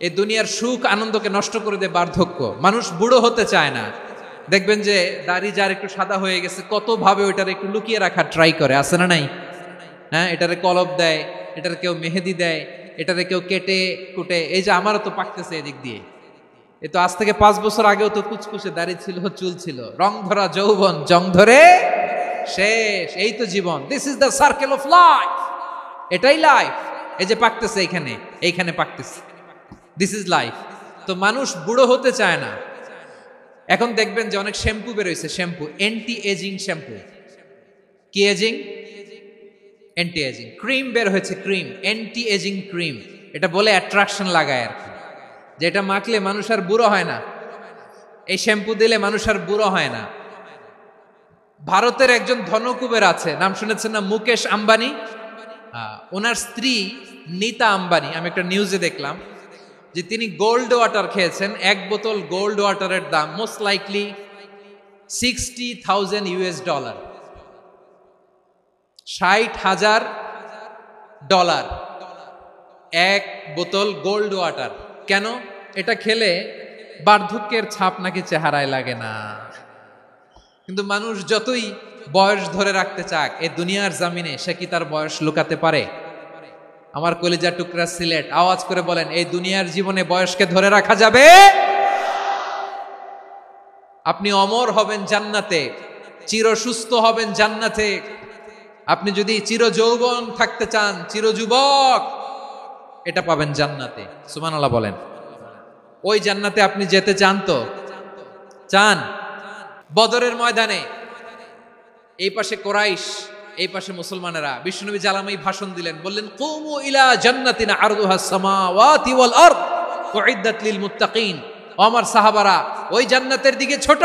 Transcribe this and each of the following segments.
এই দুনিয়ার সুখ আনন্দকে নষ্ট করে দেয় বার্ধক্য। মানুষ বুড়ো হতে চায় না। দেখবেন যে দাড়ি যার একটু সাদা হয়ে গেছে কত ভাবে ওইটার একটু লুকিয়ে রাখার ট্রাই করে, আছে না নাই? হ্যাঁ, এটারে কলপ দেয়, এটার কেউ মেহেদি দেয়, এটারে কেউ কেটে কুটে। এই যে আমারও তো পাকতেছে এদিক দিয়ে, এ তো আজ থেকে 5 বছর আগেও তো কুচকুচে দাড়ি ছিল, চুল ছিল, রং ধরা যৌবন জং ধরে শেষ। এই তো জীবন, this is the circle of life, এটাই লাইফ। এই যে পাকতেছে এইখানে, এইখানে পাকতেছে, দিস ইজ লাইফ। তো মানুষ বুড়ো হতে চায় না। এখন দেখবেন যে অনেক শ্যাম্পু বেরোইছে, শ্যাম্পু অ্যান্টি এজিং শ্যাম্পু। কি এজিং? Anti aging. ক্রিম বের হয়েছে, ক্রিম, অ্যান্টি এজিং ক্রিম। এটা বলে অ্যাট্রাকশন লাগায় আর কি, যে এটা মাখলে মানুষ আর বুড়ো হয় না, এই শ্যাম্পু দিলে মানুষ আর বুড়ো হয় না। ভারতের একজন ধনকুবের আছে, নাম শুনেছেন না? মুকেশ আম্বানি। ওনার স্ত্রী নীতা আম্বানি, আমি একটা নিউজে দেখলাম যে তিনি গোল্ড ওয়াটার খেয়েছেন। 1 বোতল গোল্ড ওয়াটারের দাম মোস্ট লাইকলি $60,000 $60,000 1 বোতল গোল্ড ওয়াটার। কেন? এটা খেলে বার্ধক্যের ছাপ নাকি চেহারায় লাগে না। কিন্তু মানুষ যতই বয়স ধরে রাখতে চাক এই দুনিয়ার জামিনে, সে কি তার বয়স লুকাতে পারে? আমার কলিজা টুকরা সিলেট, আওয়াজ করে বলেন, এই দুনিয়ার জীবনে বয়সকে ধরে রাখা যাবে? আপনি অমর হবেন জান্নাতে, চির সুস্থ হবেন জান্নাতে। আপনি যদি চির যৌবন থাকতে চান, চির যুবক, এটা পাবেন জান্নাতে। সুবহানাল্লাহ বলেন। ওই জান্নাতে আপনি যেতে চান তো? চান? বদরের ময়দানে এই পাশে কোরাইশ, এই পাশে মুসলমানেরা। বিশ্বনবী জালামাই ভাষণ দিলেন, বললেন, কুমু ইলা জান্নাতিন আরদুহাস সামাওয়াতি ওয়াল আরদ উইদ্দাত লিল মুত্তাকিন। আমার সাহাবারা, ওই জান্নাতের দিকে ছোট,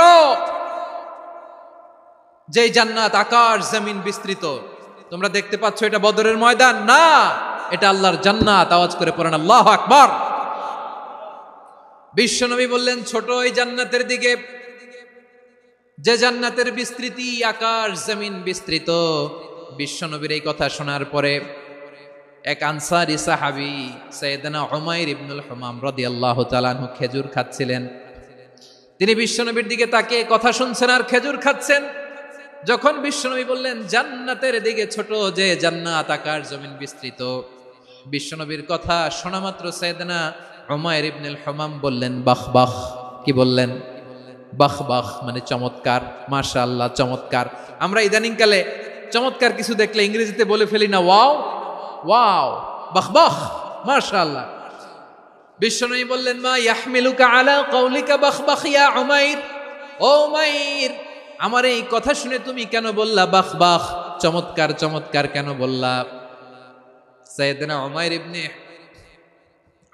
যেই জান্নাত আকাশ জমিন বিস্তৃত। তোমরা দেখতে পাচ্ছ এটা বদরের ময়দান না, এটা আল্লাহর জান্নাত। আওয়াজ করে পড়েন আল্লাহু আকবার। বিশ্বনবী বললেন, ছোট ওই জান্নাতের দিকে, যে জান্নাতের বিস্তৃতি আকাশ জমিন বিস্তৃত। বিশ্বনবীর এই কথা শোনার পরে এক আনসারী সাহাবী সাইয়েদনা উমাইর ইবনুল হুমাম রাদিয়াল্লাহু তাআলা আনহু খেজুর খাচ্ছিলেন। তিনি বিশ্বনবীর দিকে তাকিয়ে কথা শুনছেন আর খেজুর খাচ্ছেন। যখন বিশ্বনবী বললেন জান্নাতের দিকে ছোট, যে জান্নাত আকাশ জমিন বিস্তৃত, বিশ্বনবীর কথা শোনা মাত্র সাইয়েদনা উমাইর ইবনুল হুমাম বললেন বাহ বাহ। কি বললেন? বাহ বাহ, মানে চমৎকার, মাশাআল্লাহ, চমৎকার। আমরা ইদানিংকালে চমৎকার কিছু দেখলে ইংরেজিতে বলে ফেলি না, ওয়াও ওয়াও, বাহ বাহ, মাশাআল্লাহ। বিশ্বনবী বললেন, মা ইয়াহমিলুকা আলা কাউলিকা বাহ বাহ ইয়া উমাইর। ও উমাইর, আমার এই কথা শুনে তুমি কেন বললা বাহ বাহ, চমৎকার চমৎকার কেন বললা? সাইয়েদনা উমাইর ইবনে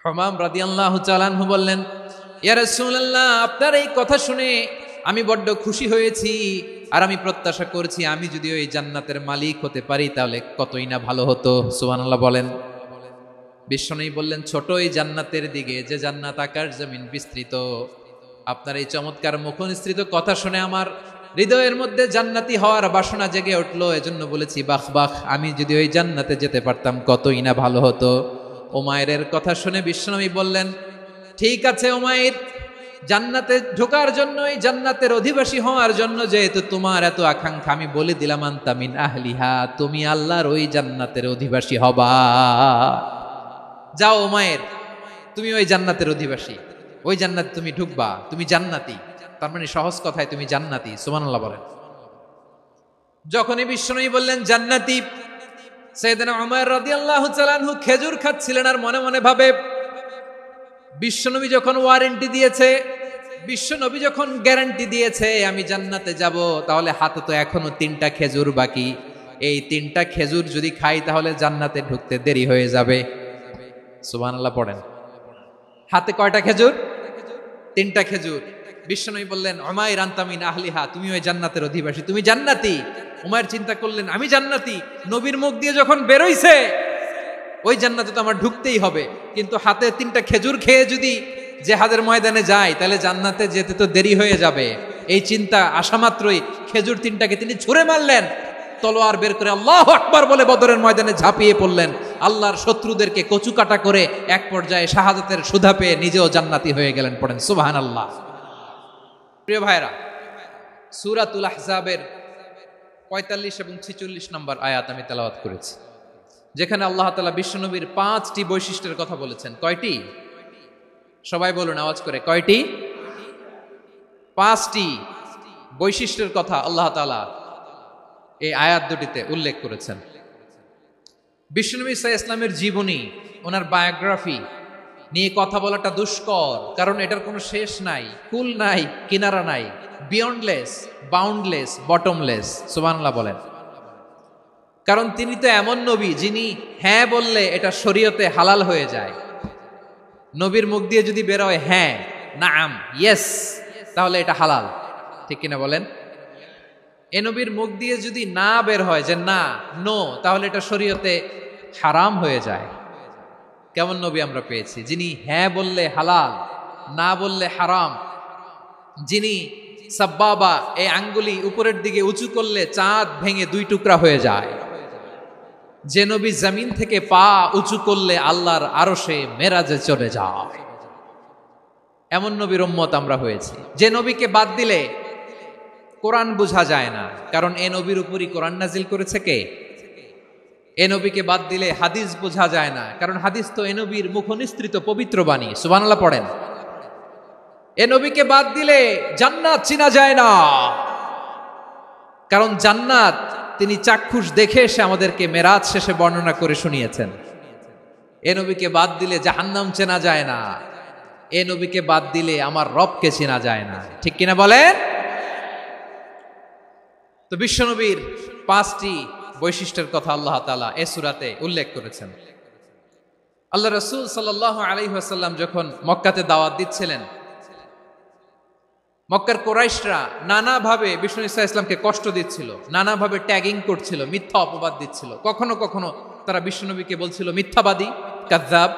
হুমাম রাদিয়াল্লাহু তাআলা আনহু বললেন, ইয়া রাসূলুল্লাহ, আপনার এই কথা শুনে আমি বড্ড খুশি হয়েছি, আর আমি প্রত্যাশা করছি আমি যদি ওই জান্নাতের মালিক হতে পারি তাহলে কতই না ভালো হতো। সুবহানাল্লাহ বলেন। বিশ্বনবী বললেন, ছোট এই জান্নাতের দিকে, যে জান্নাত আকাশ জমিন বিস্তৃত। আপনার এই চমৎকার মুখনিসৃত কথা শুনে আমার হৃদয়ের মধ্যে জান্নাতি হওয়ার বাসনা জেগে উঠলো, এজন্য বলেছি বাহ বাহ, আমি যদি ওই জান্নাতে যেতে পারতাম কতই না ভালো হতো। উমাইরের কথা শুনে বিশ্বনবী বললেন, ঠিক আছে উমাইর, জান্নাতে ঢোকার জন্য, এই জান্নাতের অধিবাসী হওয়ার জন্য যেহেতু তোমার এত আকাঙ্ক্ষা, আমি বলে দিলাম আনতা মিন আহলিহা, তুমি আল্লাহর ওই জান্নাতের অধিবাসী হবা। যাও উমাইর, তুমি ওই জান্নাতের অধিবাসী, ওই জান্নাতে তুমি ঢুকবা, তুমি জান্নাতি। তার মানে সহজ কথায় তুমি জান্নাতি। সুবহানাল্লাহ বলেন। যখনই বিশ্বনবী বললেন জান্নাতি, সাইয়েদনা উমাইর রাদিয়াল্লাহু তাআলা আনহু খেজুর খাচ্ছিলেন আর মনে মনে ভাবে, বিশ্বনবী যখন ওয়ারেন্টি দিয়েছে, বিশ্বনবী যখন গ্যারান্টি দিয়েছে আমি জান্নাতে যাব, তাহলে হাতে তো এখনো 3টা খেজুর বাকি। এই 3টা খেজুর যদি খাই তাহলে জান্নাতে ঢুকতে দেরি হয়ে যাবে। সুবহানাল্লাহ পড়েন। হাতে কয়টা খেজুর? 3টা খেজুর। বিশ্বনবী বললেন, উমাইর আনতা মিন আহলিহা, তুমি ওই জান্নাতের অধিবাসী, তুমি জান্নাতি। উমাইর চিন্তা করলেন, আমি জান্নাতি, নবীর মুখ দিয়ে যখন বেরোইছে ওই জান্নাতে তো আমার ঢুকতেই হবে, কিন্তু হাতে 3টা খেজুর খেয়ে যদি জিহাদের ময়দানে যায় তাহলে জান্নাতে যেতে তো দেরি হয়ে যাবে। এই চিন্তা আসা মাত্রই খেজুর 3টাকে তিনি ছুঁড়ে মারলেন, তলোয়ার বের করে আল্লাহু আকবার বলে বদরের ময়দানে ঝাঁপিয়ে পড়লেন। আল্লাহর শত্রুদেরকে কচুকাটা করে এক পর্যায়ে শাহাদাতের সুধা পেয়ে নিজেও জান্নাতি হয়ে গেলেন। পড়েন সুবহানাল্লাহ। প্রিয় ভাইরা, সূরাতুল আহজাবের ৪৫ এবং ৪৬ নম্বর আয়াত আমি তেলাওয়াত করেছি, যেখানে আল্লাহ তাআলা বিশ্বনবীর ৫টি বৈশিষ্ট্যের কথা বলেছেন। কয়টি? সবাই বলুন আওয়াজ করে, কয়টি? ৫টি বৈশিষ্ট্যের কথা আল্লাহ তাআলা এই আয়াত দুটিতে উল্লেখ করেছেন। বিশ্বনবী সাল্লাল্লাহু আলাইহি ইসলামের জীবনী, ওনার বায়োগ্রাফি নিয়ে কথা বলাটা দুষ্কর, কারণ এটার কোনো শেষ নাই, কুল নাই, কিনারা নাই, বিয়ন্ডলেস, বাউন্ডলেস, বটমলেস। সুবহানাল্লাহ বলেন। কারণ তিনি তো এমন নবী যিনি হ্যাঁ বললে এটা শরীয়তে হালাল হয়ে যায়। নবীর মুখ দিয়ে যদি বের হয় হ্যাঁ, নাম, ইয়েস, তাহলে এটা হালাল। ঠিক কিনা বলেন? এ নবীর মুখ দিয়ে যদি না বের হয় যে না, নো, তাহলে এটা শরীয়তে হারাম হয়ে যায়। কেমন নবী আমরা পেয়েছি, যিনি হ্যাঁ বললে হালাল, না বললে হারাম, যিনি সাব্বাবা এই আঙ্গুলি উপরের দিকে উঁচু করলে চাঁদ ভেঙে 2 টুকরা হয়ে যায়, যে নবী জমিন থেকে পা উঁচু করলে আল্লাহর আরশে মেরাজে চলে যায়, এমন নবীর উম্মত আমরা হয়েছি। যে নবীকে বাদ দিলে কোরআন বোঝা যায় না, কারণ এ নবীর উপরই কোরআন নাজিল করেছে কে? এ নবীকে বাদ দিলে হাদিস বোঝা যায় না, কারণ হাদিস তো এ নবীর মুখনিসৃত পবিত্র বাণী। সুবহানাল্লাহ পড়েন। এ নবীকে বাদ দিলে জান্নাত চিনা যায় না, কারণ জান্নাত তিনি চাক্ষুষ দেখে এসে আমাদেরকে মেরাজ শেষে বর্ণনা করে শুনিয়েছেন। এ নবীকে বাদ দিলে জাহান্নাম চেনা যায় না, এ নবীকে বাদ দিলে আমার রবকে চেনা যায় না। ঠিক কিনা বলেন? তো বিশ্বনবীর 5টি বৈশিষ্ট্যের কথা আল্লাহ তাআলা এই সূরাতে উল্লেখ করেছেন। আল্লাহ রাসূল সাল্লাল্লাহু আলাইহি ওয়াসাল্লাম যখন মক্কাতে দাওয়াত দিচ্ছিলেন, মক্কার কুরাইশরা নানাভাবে বিষ্ণু ইসা ইসলামকে কষ্ট দিচ্ছিল, নানাভাবে ট্যাগিং করছিল, মিথ্যা অপবাদ দিচ্ছিল। কখনো কখনো তারা বিশ্বনবীকে বলছিল মিথ্যাবাদী, কাযযাব।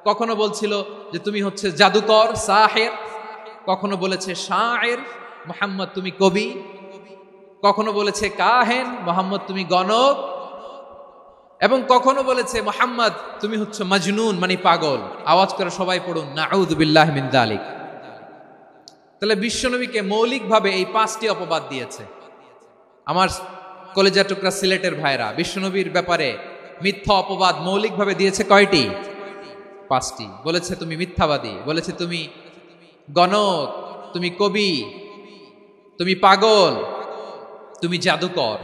কখনো বলছিল যে তুমি হচ্ছে জাদুকর, সাহির। কখনো বলেছে শায়ের, মুহাম্মদ তুমি কবি। কখনো বলেছে কাহেন, মুহাম্মদ তুমি গণক। এবং কখনো বলেছে মুহাম্মদ তুমি হচ্ছে মাজনুন, মানে পাগল। আওয়াজ করে সবাই পড়ুন নাউযু বিল্লাহি মিন যালিক। তাহলে বিশ্বনবীকে মৌলিকভাবে এই 5টি অপবাদ দিয়েছে। আমার কলেজা টুকরা সিলেটের ভাইরা, বিশ্বনবীর ব্যাপারে মিথ্যা অপবাদ মৌলিকভাবে দিয়েছে কয়টি? 5টি। বলেছে তুমি মিথ্যাবাদী, বলেছে তুমি গণক, তুমি কবি, তুমি পাগল, তুমি জাদুকর।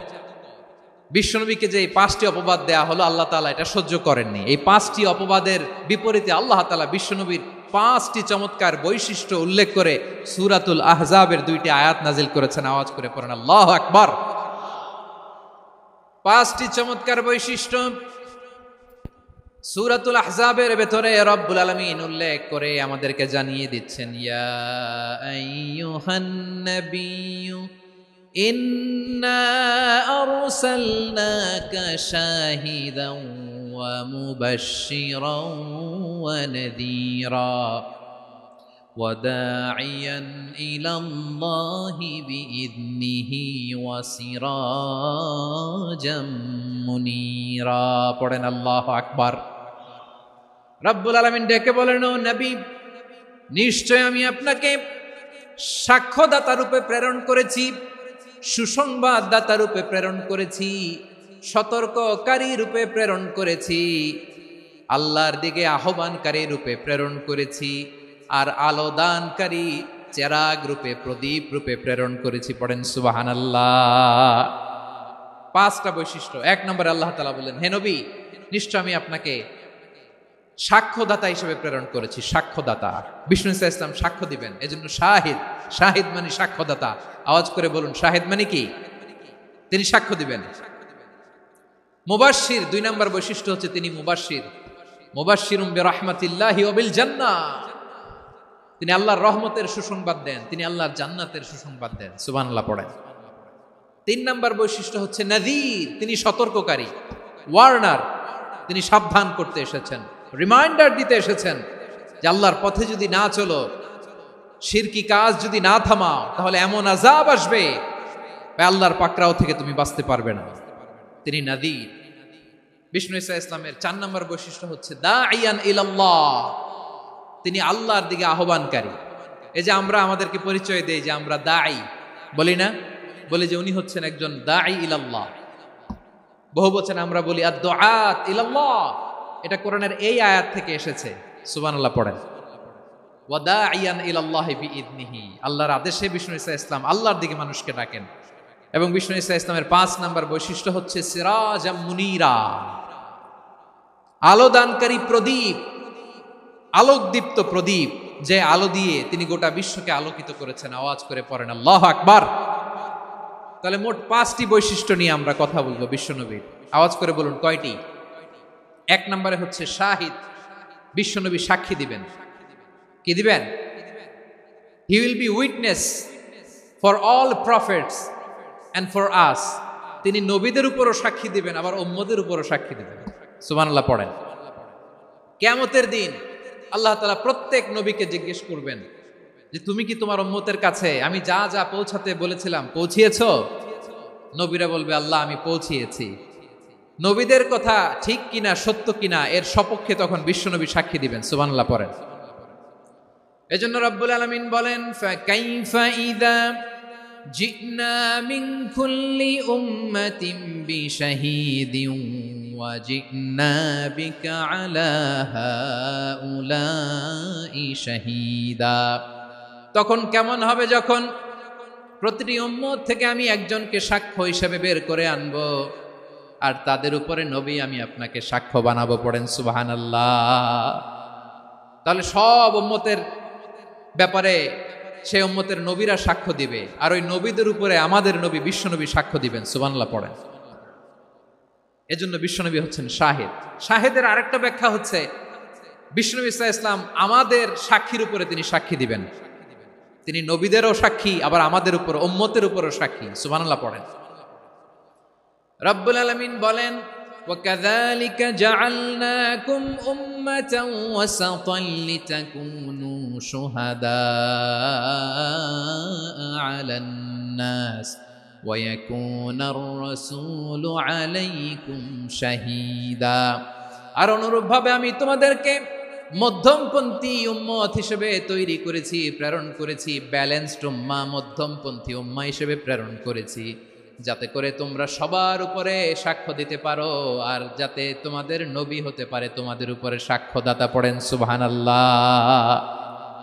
বিশ্বনবীকে যে 5টি অপবাদ দেয়া হলো, আল্লাহ তাআলা এটা সহ্য করেননি। এই 5টি অপবাদের বিপরীতে আল্লাহ তাআলা বিশ্বনবীর 5টি চমৎকার বৈশিষ্ট্য উল্লেখ করে সূরাতুল আহজাবের 2টি আয়াত নাজিল করেছেন। আওয়াজ করে পড়েন আল্লাহু আকবার। 5টি চমৎকার বৈশিষ্ট্য সূরাতুল আহজাবের ভেতরে রব্বুল আলামিন উল্লেখ করে আমাদেরকে জানিয়ে দিচ্ছেন, ইয়া আইয়ুহান নাবিয়্যু ইন্না আরসালনাকা শাহিদান ওয়া মুবাশশিরান ওয়া নাযীরা ওয়া দাঈয়ান ইলাল্লাহি বিইذনিহি ওয়া সিরাজাম মুনীরা। পড়েন আল্লাহু আকবার। রব্বুল আলামিন ডেকে বলেন, ও নবী, নিশ্চয় আমি আপনাকে সাক্ষ্যদাতা রূপে প্রেরণ করেছি, সুসংবাদদাতা রূপে প্রেরণ করেছি, সতর্ককারী রূপে প্রেরণ করেছি, আল্লাহর দিকে আহ্বানকারী রূপে প্রেরণ করেছি, আর আলোদানকারী চেরাগ রূপে, প্রদীপ রূপে প্রেরণ করেছি। পড়েন সুবহানাল্লাহ। 5টা বৈশিষ্ট্য। 1 নম্বরে আল্লাহ তাআলা বললেন, হে নবী, নিশ্চয় আমি আপনাকে সাক্ষ্যদাতা হিসেবে প্রেরণ করেছি। সাক্ষ্যদাতা, বিষ্ণু ইসা ইসলাম সাক্ষ্য দিবেন, এজন্য শাহিদ। শাহিদ মানে সাক্ষ্যদাতা। আওয়াজ করে বলুন, শাহিদ মানে কি? তিনি সাক্ষ্য দিবেন। মুবাশশির, 2 নম্বর বৈশিষ্ট্য হচ্ছে তিনি মুবাশশির। মুবাশশিরুম বিরাহমাতিল্লাহি ওয়া বিল জান্নাহ। তিনি আল্লাহর রহমতের সুসংবাদ দেন, তিনি আল্লাহর জান্নাতের সুসংবাদ দেন। সুবহানাল্লাহ পড়েন। 3 নম্বর বৈশিষ্ট্য হচ্ছে নাযীর, তিনি সতর্ককারী, ওয়ার্নার। তিনি সাবধান করতে এসেছেন, রিমাইন্ডার দিতে এসেছেন যে আল্লাহর পথে যদি না চলো, শিরকি কাজ যদি না থামাও, তাহলে এমন আযাব আসবে আল্লাহর পাকড়াও থেকে তুমি বাঁচতে পারবে না। তিনি নাযীর। বিষ্ণু ঈসা ইসলামের 4 নম্বর বৈশিষ্ট্য হচ্ছে দাঈয়ান ইলাল্লাহ, তিনি আল্লাহর দিকে আহ্বানকারী। এই যে আমরা আমাদেরকে পরিচয় দেই যে আমরা দাঈ, বলি না? বলি যে উনি হচ্ছেন একজন দাঈ ইলাল্লাহ। বহু বচন আমরা বলি আদ-দুআত ইলাল্লাহ, এটা কোরআনের এই আয়াত থেকে এসেছে। সুবহানাল্লাহ পড়েন। ওয়া দাঈয়ান ইলাল্লাহি বিইذনিহি, আল্লাহর আদেশে বিষ্ণু ঈসা ইসলাম আল্লাহর দিকে মানুষকে ডাকেন। এবং বিষ্ণু ঈসা ইসলামের 5 নম্বর বৈশিষ্ট্য হচ্ছে সিরাজাম মুনীরা, আলোদানকারী প্রদীপ, আলোকদীপ্ত প্রদীপ, যে আলো দিয়ে তিনি গোটা বিশ্বকে আলোকিত করেছেন। আওয়াজ করে পড়েন আল্লাহু আকবার। তাহলে মোট 5টি বৈশিষ্ট্য নিয়ে আমরা কথা বলবো বিশ্বনবীর। আওয়াজ করে বলুন কয়টি? 1 নম্বরে হচ্ছে শাহিদ, বিশ্বনবী সাক্ষী দিবেন। কি দিবেন? He will be witness for all prophets and for us, তিনি নবীদের উপরও সাক্ষী দিবেন, আবার উম্মতের উপরও সাক্ষী দিবেন। সুবহানাল্লাহ পড়েন। কিয়ামতের দিন আল্লাহ তাআলা প্রত্যেক নবীকে জিজ্ঞেস করবেন যে তুমি কি তোমার উম্মতের কাছে আমি যা যা পৌঁছাতে বলেছিলাম পৌঁছিয়েছো? নবীরা বলবে আল্লাহ আমি পৌঁছিয়েছি। নবীদের কথা ঠিক কিনা, সত্য কিনা, এর সপক্ষে তখন বিশ্বনবী সাক্ষী দিবেন। সুবহানাল্লাহ পড়েন। এজন্য রব্বুল আলামিন বলেন ফাকাইফা ইযা জিনা মিন কুল্লি উম্মাতিন বিশাহীদিন ওয়া জিনা বিকা আলা হাউলাই শাহীদা। তখন কেমন হবে যখন প্রতিটি উম্মত থেকে আমি একজনকে সাক্ষ্য হিসেবে বের করে আনবো, আর তাদের উপরে নবী আমি আপনাকে সাক্ষ্য বানাবো। পড়েন সুবহানাল্লাহ। তাহলে সব উম্মতের ব্যাপারে সেই উম্মতের নবীরা সাক্ষ্য দিবে, আর ওই নবীদের উপরে আমাদের নবী বিশ্বনবী সাক্ষ্য দিবেন। সুবহানাল্লাহ পড়েন। এজন্য বিশ্বনবী হচ্ছেন শাহিদ। শাহিদের আরেকটা ব্যাখ্যা হচ্ছে বিষ্ণু ঈসা ইসলাম আমাদের সাক্ষীর উপরে তিনি সাক্ষী দিবেন। তিনি নবীদেরও সাক্ষী, আবার আমাদের উপর উম্মতের উপরও সাক্ষী। সুবহানাল্লাহ পড়েন। রব্বুল আলামিন বলেন وَكَذَلِكَ جَعَلْنَاكُمْ أُمَّةً وَسَطًا لِتَكُونُوا شُهَدَاءَ عَلَى النَّاسِ وَيَكُونَ الرَّسُولُ عَلَيْكُمْ شَهِيدًا। আর অনুরূপভাবে আমি তোমাদেরকে মধ্যমপন্থী উম্মত হিসেবে তৈরি করেছি, প্রেরণ করেছি। ব্যালেন্সড উম্মাহ, মধ্যমপন্থী উম্মাহ হিসেবে প্রেরণ করেছি, যাতে করে তোমরা সবার উপরে সাক্ষ্য দিতে পারো, আর যাতে তোমাদের নবী হতে পারে তোমাদের উপরে সাক্ষ্যদাতা। পড়েন সুবহানাল্লাহ।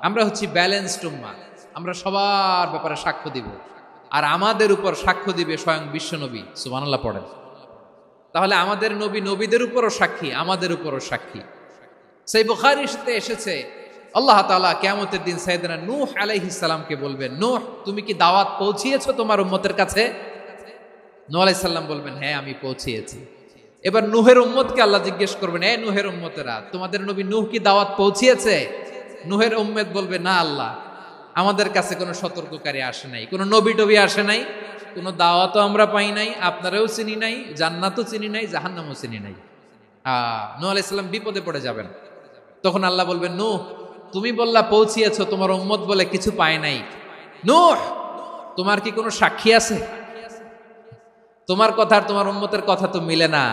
আমরা হচ্ছি ব্যালেন্সড উম্মাহ, আমরা সবার ব্যাপারে সাক্ষ্য দিব, আর আমাদের উপর সাক্ষ্য দিবে স্বয়ং বিশ্বনবী। সুবহানাল্লাহ পড়েন। তাহলে আমাদের নবী নবীদের উপরও সাক্ষী, আমাদের উপরও সাক্ষী। সেই বুখারীতে এসেছে আল্লাহ তাআলা কিয়ামতের দিন সাইয়েদনা নূহ আলাইহিস সালামকে বলবেন, নূহ তুমি কি দাওয়াত পৌঁছিয়েছো তোমার উম্মতের কাছে? নূহ আলাইহিস সালাম বলবেন হ্যাঁ আমি পৌঁছিয়েছি। এবার নূহের উম্মতকে আল্লাহ জিজ্ঞেস করবেন, এ নূহের উম্মতেরা তোমাদের নবী নূহ কি দাওয়াত পৌঁছিয়েছে? নূহের উম্মত বলবে না আল্লাহ, আমাদের কাছে কোনো সতর্ককারী আসে নাই, কোনো নবী টবি আসে নাই, কোনো দাওয়াতও আমরা পাই নাই, আপনারাও চিনি নাই, জান্নাতও চিনি নাই, জাহান্নামও চিনি নাই। নূহ আলাইহিস সালাম বিপদে পড়ে যাবেন। তখন আল্লাহ বলবেন নূহ তুমি বললা পৌঁছিয়েছো, তোমার উম্মত বলে কিছু পায় নাই। নূহ তোমার কি কোনো সাক্ষী আছে? তোমার কথা আর তোমার উম্মতের কথা তো মিলে না।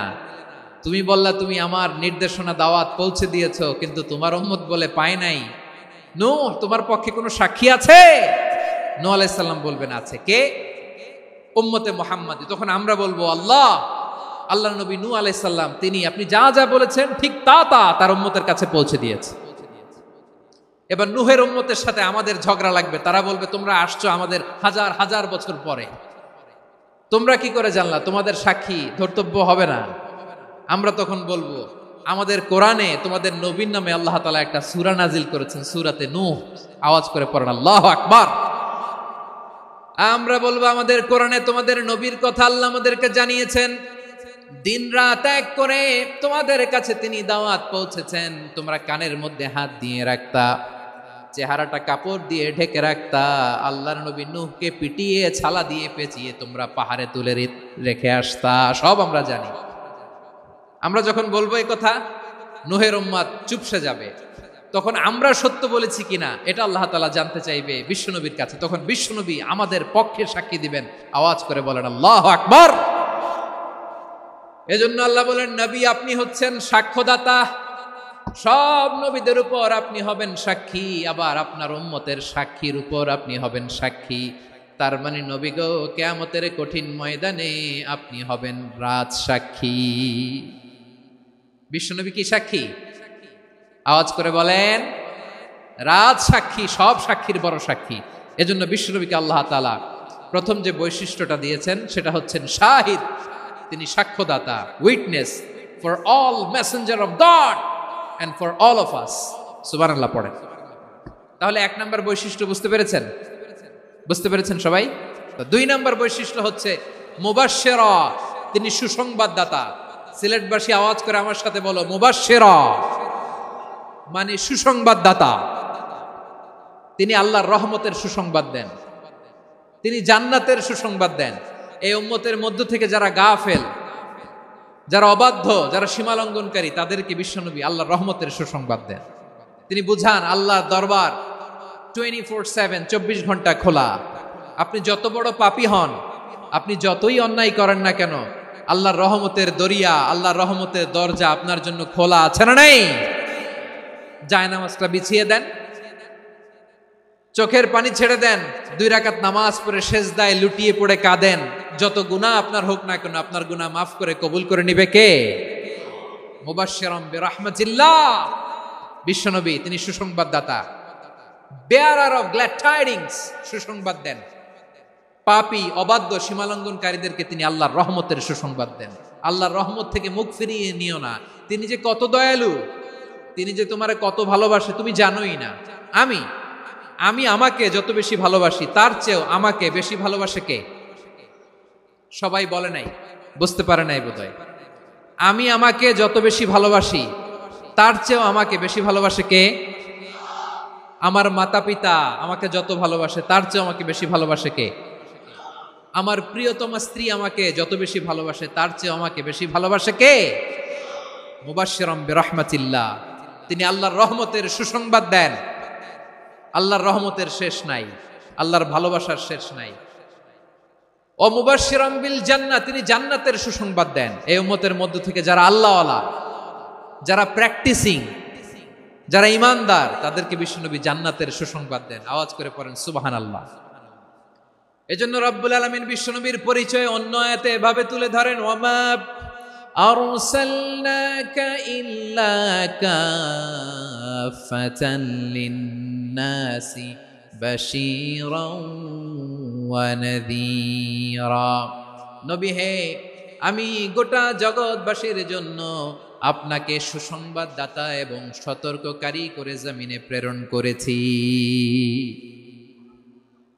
তুমি বললা তুমি আমার নির্দেশনা দাওয়াত পৌঁছে দিয়েছো, কিন্তু তোমার উম্মত বলে পায় নাই। নূহ তোমার পক্ষে কোনো সাক্ষী আছে? নূহ আলাইহিস সালাম বলবেন আছে। কে? উম্মতে মুহাম্মাদী। তখন আমরা বলবো আল্লাহ নবী নূহ আলাইহিস সালাম তিনি আপনি যা যা বলেছেন ঠিক তা তার উম্মতের কাছে পৌঁছে দিয়েছে। এবার নূহের উম্মতের সাথে আমাদের ঝগড়া লাগবে। তারা বলবে তোমরা আসছো আমাদের হাজার হাজার বছর পরে, তোমরা কি করে জানলা? তোমাদের সাক্ষী ধর্তব্য হবে না। আমরা তখন বলবো আমাদের কোরআনে তোমাদের নবীর নামে আল্লাহ তাআলা একটা সূরা নাজিল করেছেন, সূরাতে নূহ। আওয়াজ করে পড়েন আল্লাহু আকবার। আমরা বলবো আমাদের কোরআনে তোমাদের নবীর কথা আল্লাহ আমাদেরকে জানিয়েছেন, দিন রাত এক করে তোমাদের কাছে তিনি দাওয়াত পৌঁছেছেন। তোমরা কানের মধ্যে হাত দিয়ে রাখতা, চেহারাটা কাপড় দিয়ে ঢেকে রাখতা, আল্লাহর নবী নূহকে পিটিয়ে ছালা দিয়ে পেঁচিয়ে তোমরা পাহাড়ে তুলে রেখে আসতা। সব আমরা জানি। আমরা যখন বলবো এই কথা, নূহের উম্মত চুপসে যাবে। তখন আমরা সত্য বলেছি কিনা এটা আল্লাহ তাআলা জানতে চাইবে বিশ্বনবীর কাছে। তখন বিশ্বনবী আমাদের পক্ষে সাক্ষী দিবেন। আওয়াজ করে বলেন আল্লাহু আকবার। এজন্য আল্লাহ বলেন, নবী আপনি হচ্ছেন সাক্ষ্যদাতা, সব নবীদের উপর আপনি হবেন সাক্ষী, আবার আপনার উম্মতের সাক্ষীর উপর আপনি হবেন সাক্ষী। তার মানে নবী গো, কিয়ামতের কঠিন ময়দানে আপনি হবেন রাজ সাক্ষী। বিশ্বনবী কি সাক্ষী? আওয়াজ করে বলেন, রাজ সাক্ষী, সব সাক্ষীর বড় সাক্ষী। এজন্য বিশ্বনবীকে আল্লাহ তাআলা প্রথম যে বৈশিষ্ট্যটা দিয়েছেন সেটা হচ্ছেন শাহিদ। তিনি সাক্ষ্যদাতা, witness for all messenger of God and for all of us। সুবহানাল্লাহ পড়েন। তাহলে এক নাম্বার বৈশিষ্ট্য বুঝতে পেরেছেন? বুঝতে পেরেছেন সবাই? দুই নাম্বার বৈশিষ্ট্য হচ্ছে মুবাশশিরা, তিনি সুসংবাদদাতা। সিলেটবাসী আওয়াজ করে আমার সাথে বলো, মুবাশশিরা মানে সুসংবাদদাতা। তিনি আল্লাহর রহমতের সুসংবাদ দেন, তিনি জান্নাতের সুসংবাদ দেন। এই উম্মতের মধ্য থেকে যারা গাফেল, যারা অবাধ্য, যারা সীমালঙ্ঘনকারী, তাদেরকে বিশ্বনবী আল্লাহর রহমতের সুসংবাদ দেন। তিনি বুঝান আল্লাহর দরবার 24/7, 24 ঘন্টা খোলা। আপনি যত বড় পাপী হন, আপনি যতই অন্যায় করেন না কেন, আল্লাহর রহমতের দরিয়া, আল্লাহর রহমতের দরজা আপনার জন্য খোলা আছে না নাই? জায়নামাজটা বিছিয়ে দেন, চোখের পানি ছেড়ে দেন, 2 রাকাত নামাজ পড়ে সেজদায় লুটিয়ে পড়ে কাঁদেন। যত গুনাহ আপনার হোক না কেন, আপনার গুনাহ মাফ করে কবুল করে নিবে কে? মুবাশশিরাম বিরাহমাতিল্লাহ। বিশ্বনবী তিনি সুসংবাদদাতা, বেয়ারার অফ গ্ল্যাড টাইডিংস, সুসংবাদ দেন। পাপী, অবাধ্য, সীমালঙ্ঘনকারীদেরকে তিনি আল্লাহর রহমতের সুসংবাদ দেন। আল্লাহর রহমত থেকে মুখ ফিরিয়ে নিও না। তিনি যে কত দয়ালু, তিনি যে তোমারে কত ভালোবাসে তুমি জানোই না। আমি আমাকে যত বেশি ভালোবাসি, তার চেয়েও আমাকে বেশি ভালোবাসে কে? সবাই বলে নাই, বুঝতে পারে নাই বোধহয়। আমি আমাকে যত বেশি ভালোবাসি, তার চেয়েও আমাকে বেশি ভালোবাসে কে? আমার মাতা পিতা আমাকে যত ভালোবাসে, তার চেয়েও আমাকে বেশি ভালোবাসে কে? আমার প্রিয়তমা স্ত্রী আমাকে যত বেশি ভালোবাসে, তার চেয়েও আমাকে বেশি ভালোবাসে কে? মুবাশশিরাম বিরাহমাতিল্লাহ, তিনি আল্লাহর রহমতের সুসংবাদ দেন। আল্লাহর রহমতের শেষ নাই, আল্লাহর ভালোবাসার শেষ নাই। ও মুবাশশিরাম বিল জান্নাহ, তিনি জান্নাতের সুসংবাদ দেন। এই উম্মতের মধ্য থেকে যারা আল্লাহওয়ালা, যারা প্র্যাকটিসিং, যারা ইমানদার, তাদেরকে বিশ্বনবী জান্নাতের সুসংবাদ দেন। আওয়াজ করে পড়েন সুবহানাল্লাহ। এজন্য রব্বুল আলামিন বিশ্বনবীর পরিচয় অন্য আয়াতে এভাবে তুলে ধরেন, ওয়ামা আরসালনাকা ইল্লা কাফাতান লিন-নাসি বাশীরাও ওয়া নাযীরা। নবী হে, আমি গোটা জগৎবাসীর জন্য আপনাকে সুসংবাদদাতা এবং সতর্ককারী করে জমিনে প্রেরণ করেছি।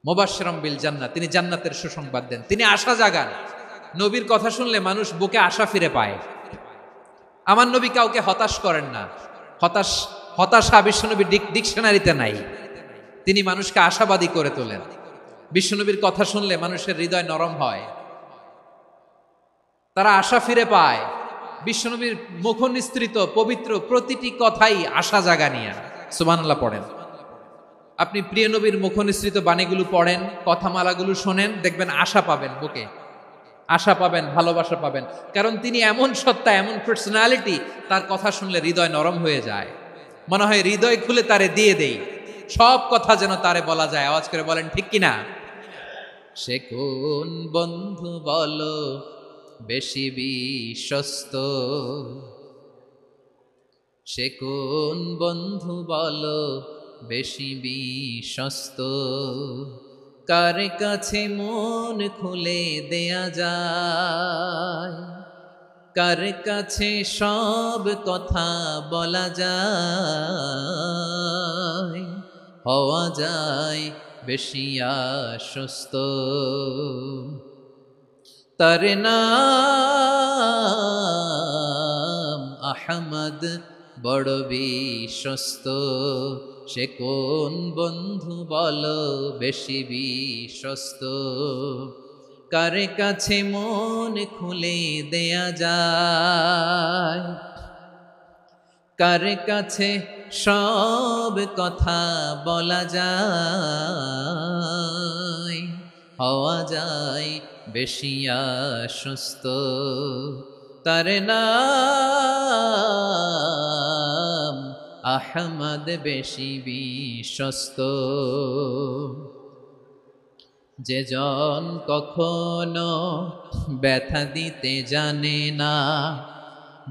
মুবাশশিরাম বিল জান্নাহ, তিনি জান্নাতের সুসংবাদ দেন, তিনি আশা জাগান। নবীর কথা শুনলে মানুষ বুকে আশা ফিরে পায়। আমার নবী কাউকে হতাশ করেন না। হতাশা বিশ্বনবীর ডিকশনারিতে নাই। তিনি মানুষকে আশাবাদী করে তোলেন। বিশ্বনবীর কথা শুনলে মানুষের হৃদয় নরম হয়, তারা আশা ফিরে পায়। বিশ্বনবীর মুখ নিঃসৃত পবিত্র প্রতিটি কথাই আশা জাগানিয়া। সুবহানাল্লাহ পড়েন। আপনি প্রিয় নবীর মুখ নিঃসৃত বাণীগুলো পড়েন, কথামালাগুলো শোনেন, দেখবেন আশা পাবেন, বুকে আশা পাবেন, ভালোবাসা পাবেন। কারণ তিনি এমন সত্তা, এমন পার্সোনালিটি, তার কথা শুনলে হৃদয় নরম হয়ে যায়। মনে হয় হৃদয় খুলে তারে দিয়ে দেই, সব কথা যেন তারে বলা যায়। আওয়াজ করে বলেন ঠিক কিনা? সে কোন বন্ধু বলো বেশি বিশ্বস্ত, সে কোন বন্ধু বলো বেশি বিশ্বস্ত, কার কাছে মন খুলে দেয়া যায়, কার কাছে সব কথা বলা যায়, হওয়া যায় বেশি আশ্বস্ত। তার নাম আহমদ, বড় বিশ্বস্ত। সে কোন বন্ধু বলো বেশি বিশ্বস্ত, কার কাছে মন খুলে দেয়া যায়, কার কাছে সব কথা বলা যায়, হওয়া যায় বেশি আশ্বস্ত। তার নাম আহমদ বেশি বিশ্বস্ত। যে জন কখনো ব্যথা দিতে জানে না,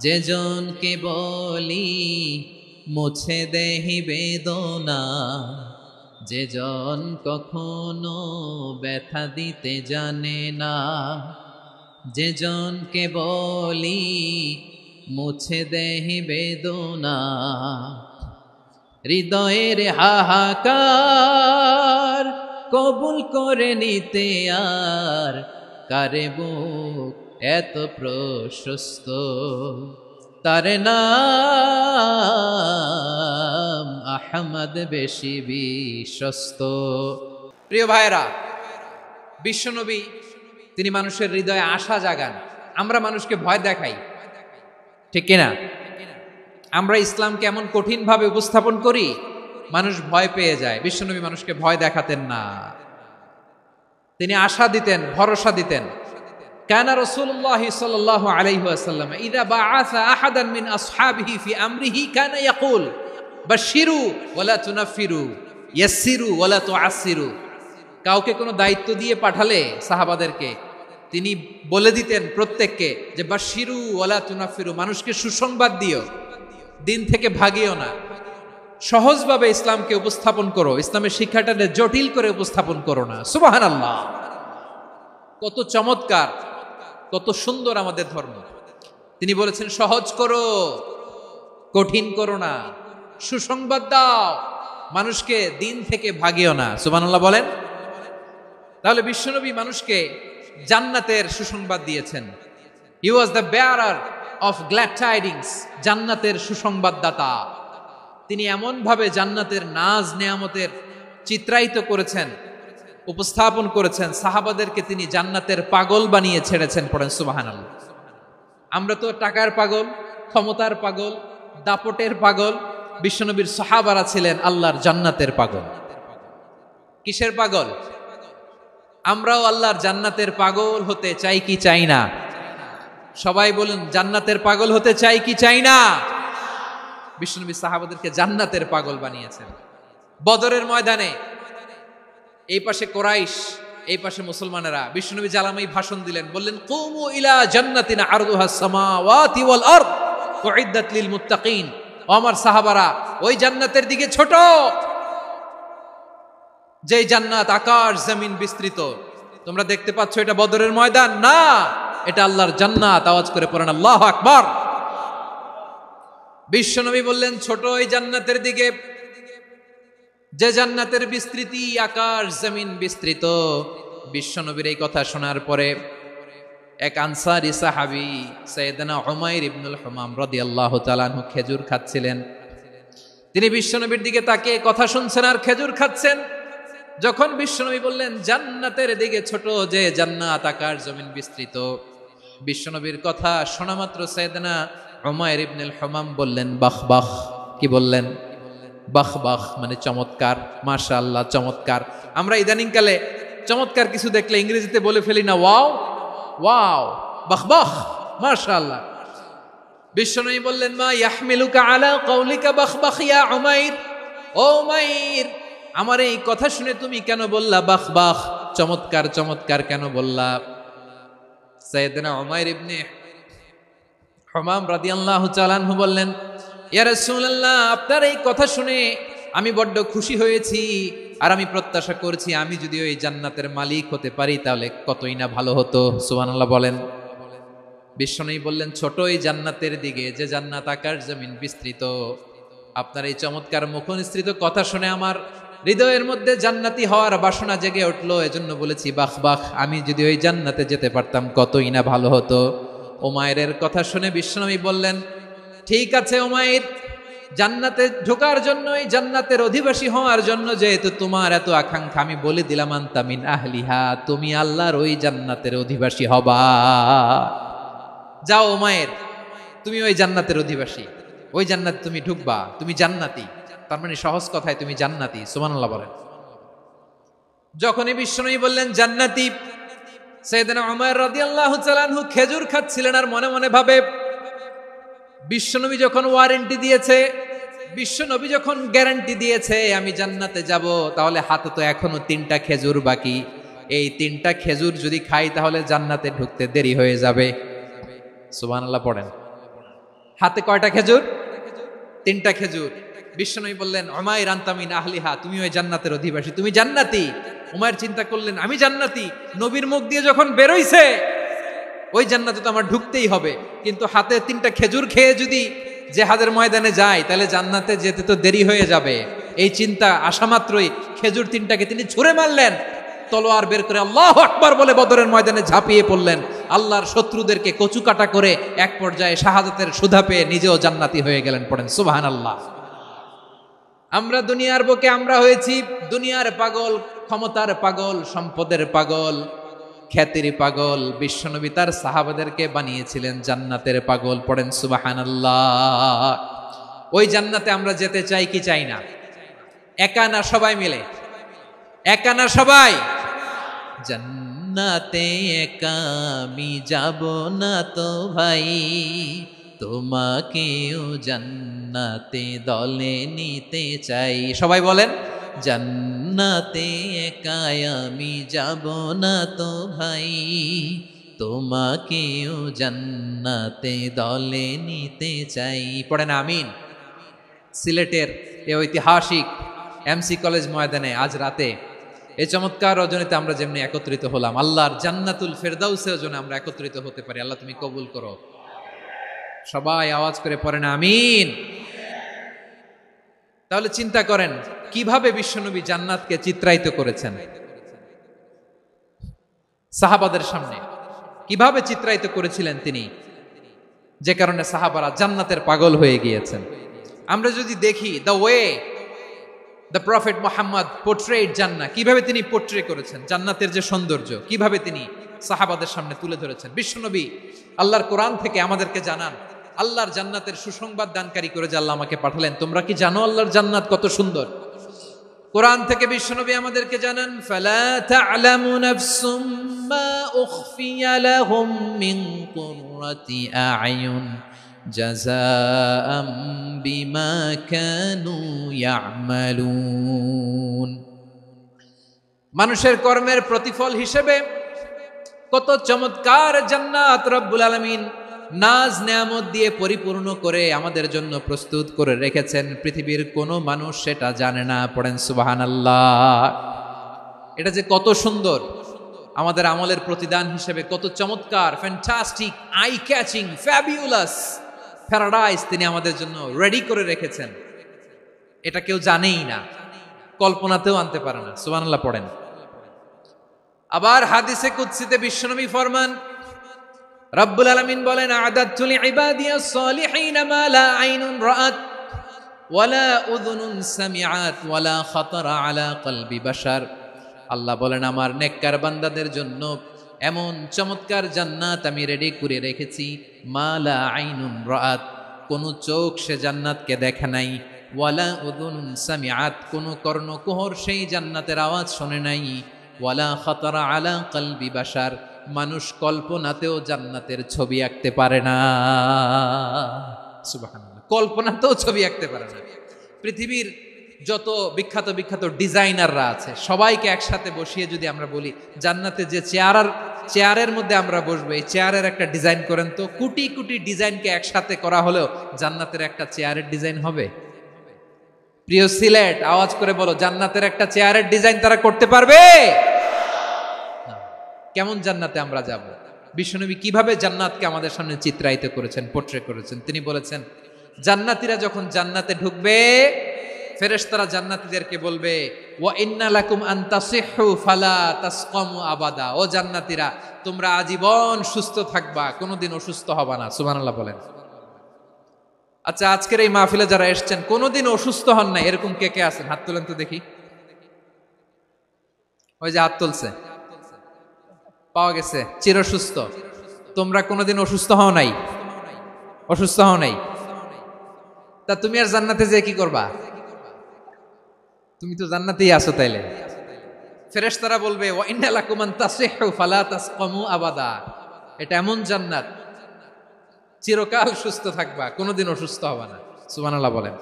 যে জনকে বলি মুছে দেহি বেদনা, যে জন কখনো ব্যথা দিতে জানে না, যে জনকে বলি মুছে দেহি বেদনা, হৃদয়ের হাহাকার কবুল করে নিতে আর কারে বুক এত প্রশস্ত। তার নাম আহমদ বেশি বিশ্বস্ত। প্রিয় ভাইরা, বিশ্বনবী তিনি মানুষের হৃদয়ে আশা জাগান। আমরা মানুষকে ভয় দেখাই, ঠিক কিনা? আমরা ইসলামকে এমন কঠিন ভাবে উপস্থাপন করি, মানুষ ভয় পেয়ে যায়। বিশ্বনবী মানুষকে ভয় দেখাতেন না, তিনি আশা দিতেন, ভরসা দিতেন। কানা রাসূলুল্লাহ সাল্লাল্লাহু আলাইহি ওয়াসাল্লাম ইযা বাআসা আহাদান মিন আসহাবিহি ফি আমরিহি কানা ইয়াকুল বাশশিরু ওয়ালা তুনাফিরু ইয়াসসিরু ওয়ালা তুআসসিরু। কাউকে কোনো দায়িত্ব দিয়ে পাঠালে সাহাবাদেরকে তিনি বলে দিতেন প্রত্যেককে যে বাশশিরু ওয়ালা তুনাফিরু, মানুষকে সুসংবাদ দিও, দিন থেকে ভাগিও না, সহজভাবে ইসলামকে উপস্থাপন করো, ইসলামের শিক্ষাটাকে জটিল করে উপস্থাপন করো না। সুবহানাল্লাহ, কত চমৎকার, কত সুন্দর আমাদের ধর্ম। তিনি বলেছেন সহজ করো, কঠিন করো না, সুসংবাদ দাও, মানুষকে দিন থেকে ভাগিও না। সুবহানাল্লাহ বলেন। তাহলে বিশ্বনবী মানুষকে জান্নাতের সুসংবাদ দিয়েছেন। He was the bearer of glad tidings, জান্নাতের সুসংবাদদাতা। তিনি এমনভাবে জান্নাতের নাজ নেয়ামতের চিত্রায়িত করেছেন, উপস্থাপন করেছেন, সাহাবাদেরকে তিনি জান্নাতের পাগল বানিয়ে ছেড়েছেন। পড়েন সুবহানাল্লাহ। আমরা তো টাকার পাগল, ক্ষমতার পাগল, দাপটের পাগল। বিশ্বনবীর সাহাবারা ছিলেন আল্লাহর জান্নাতের পাগল। কিসের পাগল? আমরাও আল্লাহর জান্নাতের পাগল হতে চাই কি চাই না? সবাই বলুন, জান্নাতের পাগল হতে চাই কি চাই না? বিশ্বনবী সাহাবাদেরকে জান্নাতের পাগল বানিয়েছেন। বদরের ময়দানে এই পাশে কোরাইশ, এই পাশে মুসলমানেরা। বিশ্বনবী জালামাই ভাষণ দিলেন, বললেন কুমু ইলা জান্নাতিন আরদুহাস সামাওয়াতি ওয়াল আরদ উইদ্দাত লিল মুত্তাকিন। ও আমার সাহাবারা, ওই জান্নাতের দিকে ছোট, যে জান্নাত আকাশ জমিন বিস্তৃত। তোমরা দেখতে পাচ্ছ এটা বদরের ময়দান না, এটা আল্লাহর জান্নাত। আওয়াজ করে পড়েন আল্লাহু আকবার। বিশ্বনবী বললেন ছোট ওই জান্নাতের দিকে, যে জান্নাতের বিস্তৃতি আকাশ জমিন বিস্তৃত। বিশ্বনবীর এই কথা শোনার পরে এক আনসারী সাহাবী সাইয়েদনা উমাইর ইবনুল হুমাম রাদিয়াল্লাহু তাআলা আনহু খেজুর খাচ্ছিলেন। তিনি বিশ্বনবীর দিকে তাকিয়ে কথা শুনছেন আর খেজুর খাচ্ছেন। যখন বিশ্বনবী বললেন জান্নাতের দিকে ছোট, যে জান্নাত আকাশ জমিন বিস্তৃত, বিশ্বনবীর কথা শোনা মাত্র সাইয়েদনা উমাইর ইবনুল হুমাম বললেন বাহ বাহ। কি বললেন? বাহ বাহ, মানে চমৎকার, মাশাআল্লাহ, চমৎকার। আমরা ইদানিং কালে চমৎকার কিছু দেখলে ইংরেজিতে বলে ফেলি না ওয়াও ওয়াও, বাহ বাহ, মাশাআল্লাহ। বিশ্বনবী বললেন মা ইয়াহমিলুকা আলা কওলিকা বাহ বাহ ইয়া উমাইর। ও উমাইর, আমার এই কথা শুনে তুমি কেন বললা বাহ বাহ, চমৎকার চমৎকার কেন বললা? সাইয়েদনা উমাইর ইবনে হুমাম রাদিয়াল্লাহু তাআলা আনহু বললেন ইয়া রাসূলুল্লাহ, আপনার এই কথা শুনে আমি বড্ড খুশি হয়েছি, আর আমি প্রত্যাশা করছি আমি যদি ওই জান্নাতের মালিক হতে পারি তাহলে কতই না ভালো হতো। সুবহানাল্লাহ বলেন। বিশ্বনবী বললেন ছোট এই জান্নাতের দিকে, যে জান্নাত আকাশ জমিন বিস্তৃত। আপনার এই চমৎকার মুখনিসৃত কথা শুনে আমার হৃদয়ের মধ্যে জান্নাতি হওয়ার বাসনা জেগে উঠলো, এজন্য বলেছি বাহ বাহ, আমি যদি ওই জান্নাতে যেতে পারতাম কতই না ভালো হতো। উমাইরের কথা শুনে বিশ্বনবী বললেন ঠিক আছে উমাইর, জান্নাতে ঢোকার জন্য, এই জান্নাতের অধিবাসী হওয়ার জন্য যেহেতু তোমার এত আকাঙ্ক্ষা, আমি বলে দিলাম আনতা মিন আহলিহা, তুমি আল্লাহর ওই জান্নাতের অধিবাসী হবা। যাও উমাইর, তুমি ওই জান্নাতের অধিবাসী, ওই জান্নাতে তুমি ঢুকবা, তুমি জান্নাতি। তার মানে সহজ কথায় তুমি জান্নাতি। সুবহানাল্লাহ বলেন। যখনই বিশ্বনবী বললেন জান্নাতি, সাইয়েদনা উমর রাদিয়াল্লাহু তাআলা আনহু খেজুর খাচ্ছিলেন আর মনে মনে ভাবে, বিশ্বনবী যখন ওয়ারেন্টি দিয়েছে, বিশ্বনবী যখন গ্যারান্টি দিয়েছে আমি জান্নাতে যাব, তাহলে হাতে তো এখনো 3টা খেজুর বাকি। এই 3টা খেজুর যদি খাই তাহলে জান্নাতে ঢুকতে দেরি হয়ে যাবে। সুবহানাল্লাহ পড়েন। হাতে কয়টা খেজুর? 3টা খেজুর। বিশ্বনবী বললেন, উমাইর আনতা মিন আহলিহা, তুমি ওই জান্নাতের অধিবাসী, তুমি জান্নাতি। উমাইর চিন্তা করলেন, আমি জান্নাতি, নবীর মুখ দিয়ে যখন বেরোইছে ওই জান্নাতে তো আমার ঢুকতেই হবে, কিন্তু হাতে 3টা খেজুর খেয়ে যদি জিহাদের ময়দানে যাই তাহলে জান্নাতে যেতে তো দেরি হয়ে যাবে। এই চিন্তা আসা মাত্রই খেজুর 3টাকে তিনি ছুঁড়ে মারলেন, তলোয়ার বের করে আল্লাহু আকবার বলে বদরের ময়দানে ঝাঁপিয়ে পড়লেন। আল্লাহর শত্রুদেরকে কচুকাটা করে এক পর্যায়ে শাহাদাতের সুধা পেয়ে নিজেও জান্নাতি হয়ে গেলেন। পড়েন সুবহানাল্লাহ। আমরা দুনিয়ার বুকে আমরা হয়েছি দুনিয়ার পাগল, ক্ষমতার পাগল, সম্পদের পাগল, খ্যাতির পাগল। বিশ্বনবী তার সাহাবাদেরকে বানিয়েছিলেন জান্নাতের পাগল। পড়েন সুবহানাল্লাহ। ওই জান্নাতে আমরা যেতে চাই কি চাই না? একা না সবাই মিলে? একা না সবাই? জান্নাতে একা আমি যাব না তো ভাই, তোমাকেও জান্নাতে দলে নিতে চাই। সবাই বলেন, জান্নাতে একা আমি যাব না তো ভাই, তোমাকেও জান্নাতে দলে নিতে চাই। পড়েন আমিন। সিলেটের এ ঐতিহাসিক এমসি কলেজ ময়দানে আজ রাতে এই চমৎকার রজনীতে আমরা যেমনি একত্রিত হলাম, আল্লাহর জান্নাতুল ফেরদাউসের জন্য আমরা একত্রিত হতে পারি। আল্লাহ তুমি কবুল করো। সবাই আওয়াজ করে পড়েন আমিন। তাহলে চিন্তা করেন কিভাবে বিশ্বনবী জান্নাতকে চিত্রায়িত করেছেন সাহাবাদের সামনে, কিভাবে চিত্রায়িত করেছিলেন তিনি, যে কারণে সাহাবারা জান্নাতের পাগল হয়ে গিয়েছেন। আমরা যদি দেখি the way the prophet Muhammad portrait জান্নাত, কিভাবে তিনি পোর্ট্রে করেছেন জান্নাতের যে সৌন্দর্য, কিভাবে তিনি সাহাবাদের সামনে তুলে ধরেছেন। বিশ্বনবী আল্লাহর কোরআন থেকে আমাদেরকে জানান, আল্লাহর জান্নাতের সুসংবাদ দানকারী করে যে আল্লাহ আমাকে পাঠালেন, তোমরা কি জানো আল্লাহর জান্নাত কত সুন্দর? কোরআন থেকে বিশ্বনবী আমাদেরকে জানান, ফালা তা'লামু নাফসুম মা উখফিয়া লাহুম মিন কুররাতি আ'য়ুন জাযাআম বিমা কানু ইয়া'মালুন। মানুষের কর্মের প্রতিফল হিসেবে কত চমৎকার জান্নাত রব্বুল আলামিন নাজ নেয়ামত দিয়ে পরিপূর্ণ করে আমাদের জন্য প্রস্তুত করে রেখেছেন। পৃথিবীর কোনো মানুষ সেটা জানে না। পড়েন সুবহানাল্লাহ। এটা যে কত সুন্দর, আমাদের আমলের প্রতিদান হিসেবে কত চমৎকার, fantastic, eye catching, fabulous paradise তিনি আমাদের জন্য রেডি করে রেখেছেন। এটা কেউ জানেই না, কল্পনাতেও আনতে পারে না। সুবহানাল্লাহ পড়েন। আবার হাদিসে কুদসিতে বিশ্বনবী ফরমান, রব্বুল আলামিন বলেন, আ'দাদতু লিইবাদিয়াস সালিহিন মা লা আইনুন রাআত ওয়ালা উযুনুন সামিআত ওয়ালা খাতারা আলা কলবি বাশার। আল্লাহ বলেন, আমার নেককার বান্দাদের জন্য এমন চমৎকার জান্নাত আমি রেডি করে রেখেছি, মা লা আইনুন রাআত, কোন চোখ সে জান্নাতকে দেখে নাই, ওয়ালা উযুনুন সামিআত, কোন কর্ণকুহর সেই জান্নাতের আওয়াজ শোনে নাই, ওয়ালা খাতারা আলা কলবি বাশার, মানুষ কল্পনাতেও জান্নাতের ছবি আঁকতে পারে না। সুবহানাল্লাহ, কল্পনাতেও ছবি আঁকতে পারে না। পৃথিবীর যত বিখ্যাত বিখ্যাত ডিজাইনাররা আছে সবাইকে একসাথে বসিয়ে যদি আমরা বলি জান্নাতে যে চেয়ারের মধ্যে আমরা বসবো, এই চেয়ারের একটা ডিজাইন করেন তো, কোটি কোটি ডিজাইনকে একসাথে করা হলেও জান্নাতের একটা চেয়ারের ডিজাইন হবে? প্রিয় সিলেট, আওয়াজ করে বলো, জান্নাতের একটা চেয়ারের ডিজাইন তারা করতে পারবে? কেমন জান্নাতে আমরা যাব? বিশ্বনবী কিভাবে জান্নাতকে আমাদের সামনে চিত্রায়িত করেছেন, পোর্ট্রে করেছেন। তিনি বলেছেন, জান্নাতীরা যখন জান্নাতে ঢুকবে, ফেরেশতারা জান্নাতীদেরকে বলবে, ওয়া ইন্না লাকুম আন তাসিহু ফালা তাসকামু আবাদা, ও জান্নাতীরা তোমরা আজীবন সুস্থ থাকবা, কোনোদিন অসুস্থ হবা না। সুবহানাল্লাহ বলেন। আচ্ছা, আজকের এই মাহফিলে যারা এসেছেন কোনোদিন অসুস্থ হন না, এরকম কে কে আছেন? হাত তোলেন তো দেখি। ওই যে হাত তুলছে, পাওয়া গেছে, চিরসুস্থ। তোমরা কোনোদিন অসুস্থ হও নাই? অসুস্থ হও নাই? তা তুমি আর জান্নাতে যে কি করবা? তুমি তো জান্নাতেই আছো তাইলে। ফেরেশতারা বলবে ওয়া ইন্না লাকুম আন তাসিহু ফালা তাসকামু আবাদা, এটা এমন জান্নাত চিরকাল সুস্থ থাকবা, কোনোদিন অসুস্থ হবে না। সুবহানাল্লাহ বলেন।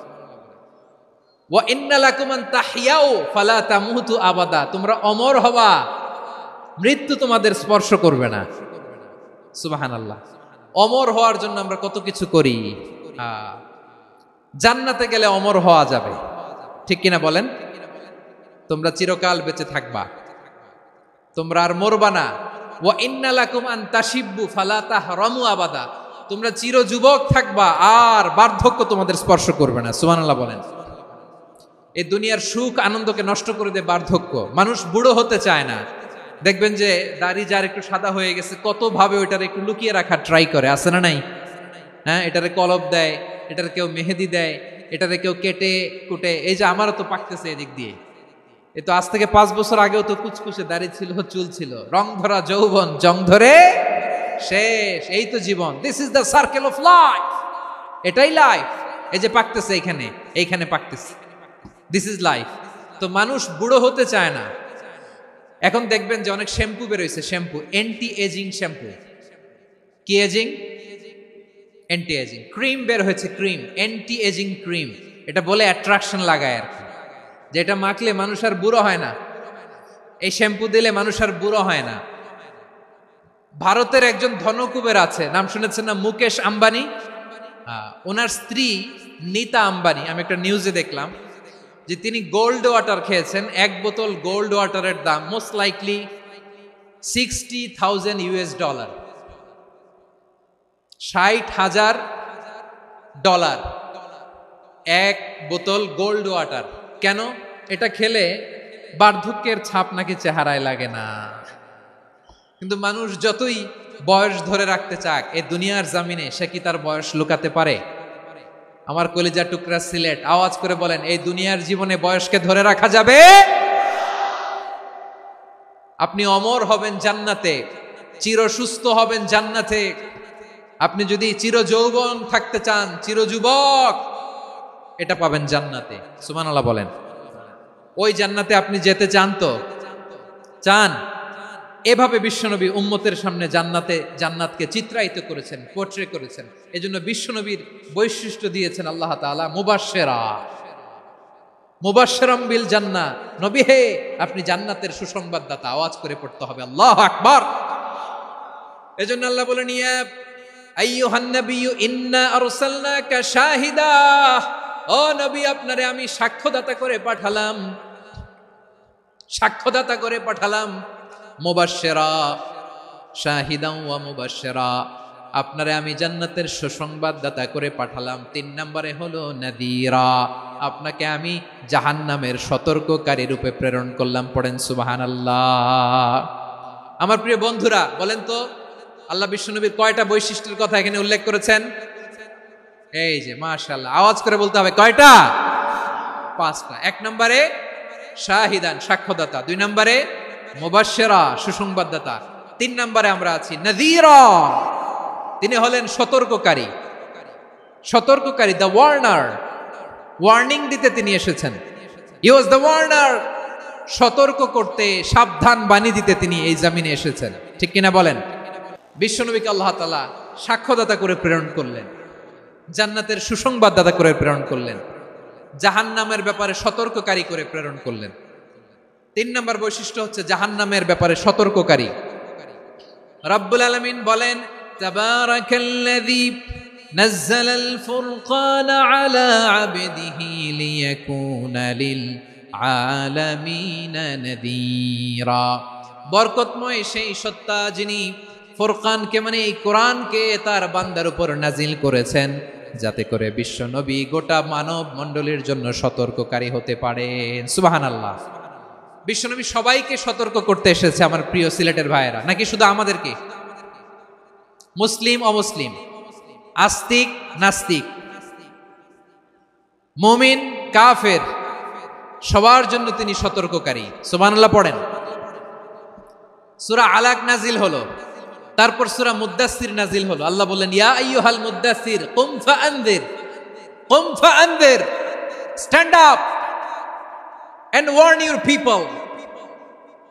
ওয়া ইন্না লাকুম আন তাহইয়াউ ফালা তামুতু আবাদা, তোমরা অমর হবা, মৃত্যু তোমাদের স্পর্শ করবে না। সুবহানাল্লাহ। অমর হওয়ার জন্য আমরা কত কিছু করি। জান্নাতে গেলে অমর হওয়া যাবে, ঠিক কিনা বলেন? তোমরা চিরকাল বেঁচে থাকবা, তোমরা আর মরবা না। ওয়া ইন্না লাকুম আন তাশিব্বু ফালা তাহরামু আবাদা, তোমরা চির যুবক থাকবা, আর বার্ধক্য তোমাদের স্পর্শ করবে না। সুবহানাল্লাহ বলেন। এই দুনিয়ার সুখ আনন্দকে নষ্ট করে দেয় বার্ধক্য। মানুষ বুড়ো হতে চায় না। দেখবেন যে দাড়ি যার একটু সাদা হয়ে গেছে, কত ভাবে ওইটার একটু লুকিয়ে রাখার ট্রাই করে, আছে না নাই? হ্যাঁ, এটারে কলব দেয়, এটার কেউ মেহেদি দেয়, এটারে কেউ কেটে কুটে। এই যে আমারও তো পাকতেছে এদিক দিয়ে, এ তো আজ থেকে 5 বছর আগেও তো কুচকুচে দাড়ি ছিল, চুল ছিল, রং ধরা যৌবন জং ধরে শেষ। এই তো জীবন, this is the circle of life, এটাই লাইফ। এই যে পাকতেছে এইখানে, এইখানে পাকতেছে, দিস ইজ লাইফ। তো মানুষ বুড়ো হতে চায় না। এখন দেখবেন যে অনেক শ্যাম্পু বেরোইছে, শ্যাম্পু অ্যান্টি এজিং শ্যাম্পু। কি এজিং? Anti aging. ক্রিম বের হয়েছে, ক্রিম, অ্যান্টি এজিং ক্রিম। এটা বলে অ্যাট্রাকশন লাগায় আর কি, যেটা মাখলে মানুষ আর বুড়ো হয় না। এই শ্যাম্পু দিলে মানুষ আর বুড়ো হয় না। ভারতের একজন ধনকুবের আছে, নাম শুনেছেন না? মুকেশ আম্বানি। ওনার স্ত্রী নীতা আম্বানি, আমি একটা নিউজে দেখলাম যে তিনি গোল্ড ওয়াটার খেয়েছেন। 1 বোতল গোল্ড ওয়াটারের দাম মোস্ট লাইকলি $60,000 $60,000 1 বোতল গোল্ড ওয়াটার। কেন? এটা খেলে বার্ধক্যের ছাপ নাকি চেহারায় লাগে না। কিন্তু মানুষ যতই বয়স ধরে রাখতে চাক এই দুনিয়ার জামিনে, সে কি তার বয়স লুকাতে পারে? আমার কলিজা টুকরা সিলেট, আওয়াজ করে বলেন, এই দুনিয়ার জীবনে বয়সকে ধরে রাখা যাবে? আপনি অমর হবেন জান্নাতে, চির সুস্থ হবেন জান্নাতে। আপনি যদি চির যৌবন থাকতে চান, চির যুবক, এটা পাবেন জান্নাতে। সুবহানাল্লাহ বলেন। ওই জান্নাতে আপনি যেতে চান তো? চান? এভাবে বিশ্বনবী উম্মতের সামনে জান্নাতকে চিত্রায়িত করেছেন, পোর্ট্রে করেছেন। এজন্য বিশ্বনবীর বৈশিষ্ট্য দিয়েছেন আল্লাহ তাআলা মুবাশশিরাম বিল জান্নাহ। নবী হে, আপনি জান্নাতের সুসংবাদদাতা। আওয়াজ করে পড়তে হবে আল্লাহু আকবার। এজন্য আল্লাহ বলেন, ইয়া আইয়ুহান নাবিয়্যু ইন্না আরসালনাকা শাহিদা, ও নবী, আপনারে আমি সাক্ষ্যদাতা করে পাঠালাম, সাক্ষ্যদাতা করে পাঠালাম। মুবাশশিরা, শাহিদান ওয়া মুবাশশিরা, আপনারে আমি জান্নাতের সুসংবাদদাতা করে পাঠালাম। 3 নম্বরে হলো নাযীরা, আপনাকে আমি জাহান্নামের সতর্ককারী রূপে প্রেরণ করলাম। পড়েন সুবহানাল্লাহ। আমার প্রিয় বন্ধুরা, বলেন তো আল্লাহ বিশ্বনবীর কয়টা বৈশিষ্ট্যের কথা এখানে উল্লেখ করেছেন? এই যে মাশাআল্লাহ, আওয়াজ করে বলতে হবে, কয়টা? 5টা। 1 নম্বরে শাহিদান, সাক্ষ্যদাতা। 2 নম্বরে মুবাশশিরা, সুসংবাদদাতা। 3 নম্বরে আমরা আছি নাযীরা, তিনি হলেন সতর্ককারী। সতর্ককারী, দ্য ওয়ার্নার, ওয়ার্নিং দিতে তিনি এসেছেন। হি ওয়াজ দ্য ওয়ার্নার, সতর্ক করতে, সাবধান বাণী দিতে তিনি এই জামিনে এসেছেন। ঠিক কিনা বলেন? বিশ্বনবীকে আল্লাহ তাআলা সাক্ষ্যদাতা করে প্রেরণ করলেন, জান্নাতের সুসংবাদদাতা করে প্রেরণ করলেন, জাহান্নামের ব্যাপারে সতর্ককারী করে প্রেরণ করলেন। 3 নম্বর বৈশিষ্ট্য হচ্ছে জাহান্নামের ব্যাপারে সতর্ককারী। রব্বুল আলামিন বলেন, তাবারাকাল্লাযী নাযালাল ফুরকানা আলা আবদিহি লিয়াকুনা লিল আলামিনা নাযীরা। বরকতময় সেই সত্তা যিনি ফুরকানকে, মানে এই কোরআনকে তার বান্দার উপর নাজিল করেছেন, যাতে করে বিশ্ব নবী গোটা মানব মণ্ডলীর জন্য সতর্ককারী হতে পারেন। সুবহানাল্লাহ। বিশ্বনবী সবাইকে সতর্ক করতে এসেছে, আমার প্রিয় সিলেটের ভাইয়েরা, নাকি শুধু আমাদেরকে? মুসলিম অমুসলিম, আস্তিক নাস্তিক, মুমিন কাফের, সবার জন্য তিনি সতর্ককারী। সুবহানাল্লাহ পড়েন। সূরা আলাক নাজিল হলো, তারপর সূরা মুদ্দাসসির নাজিল হলো। আল্লাহ বললেন, ইয়া আইয়ুহাল মুদ্দাসসির কুম ফাআনযির, কুম ফাআনযির, stand up and warn your people.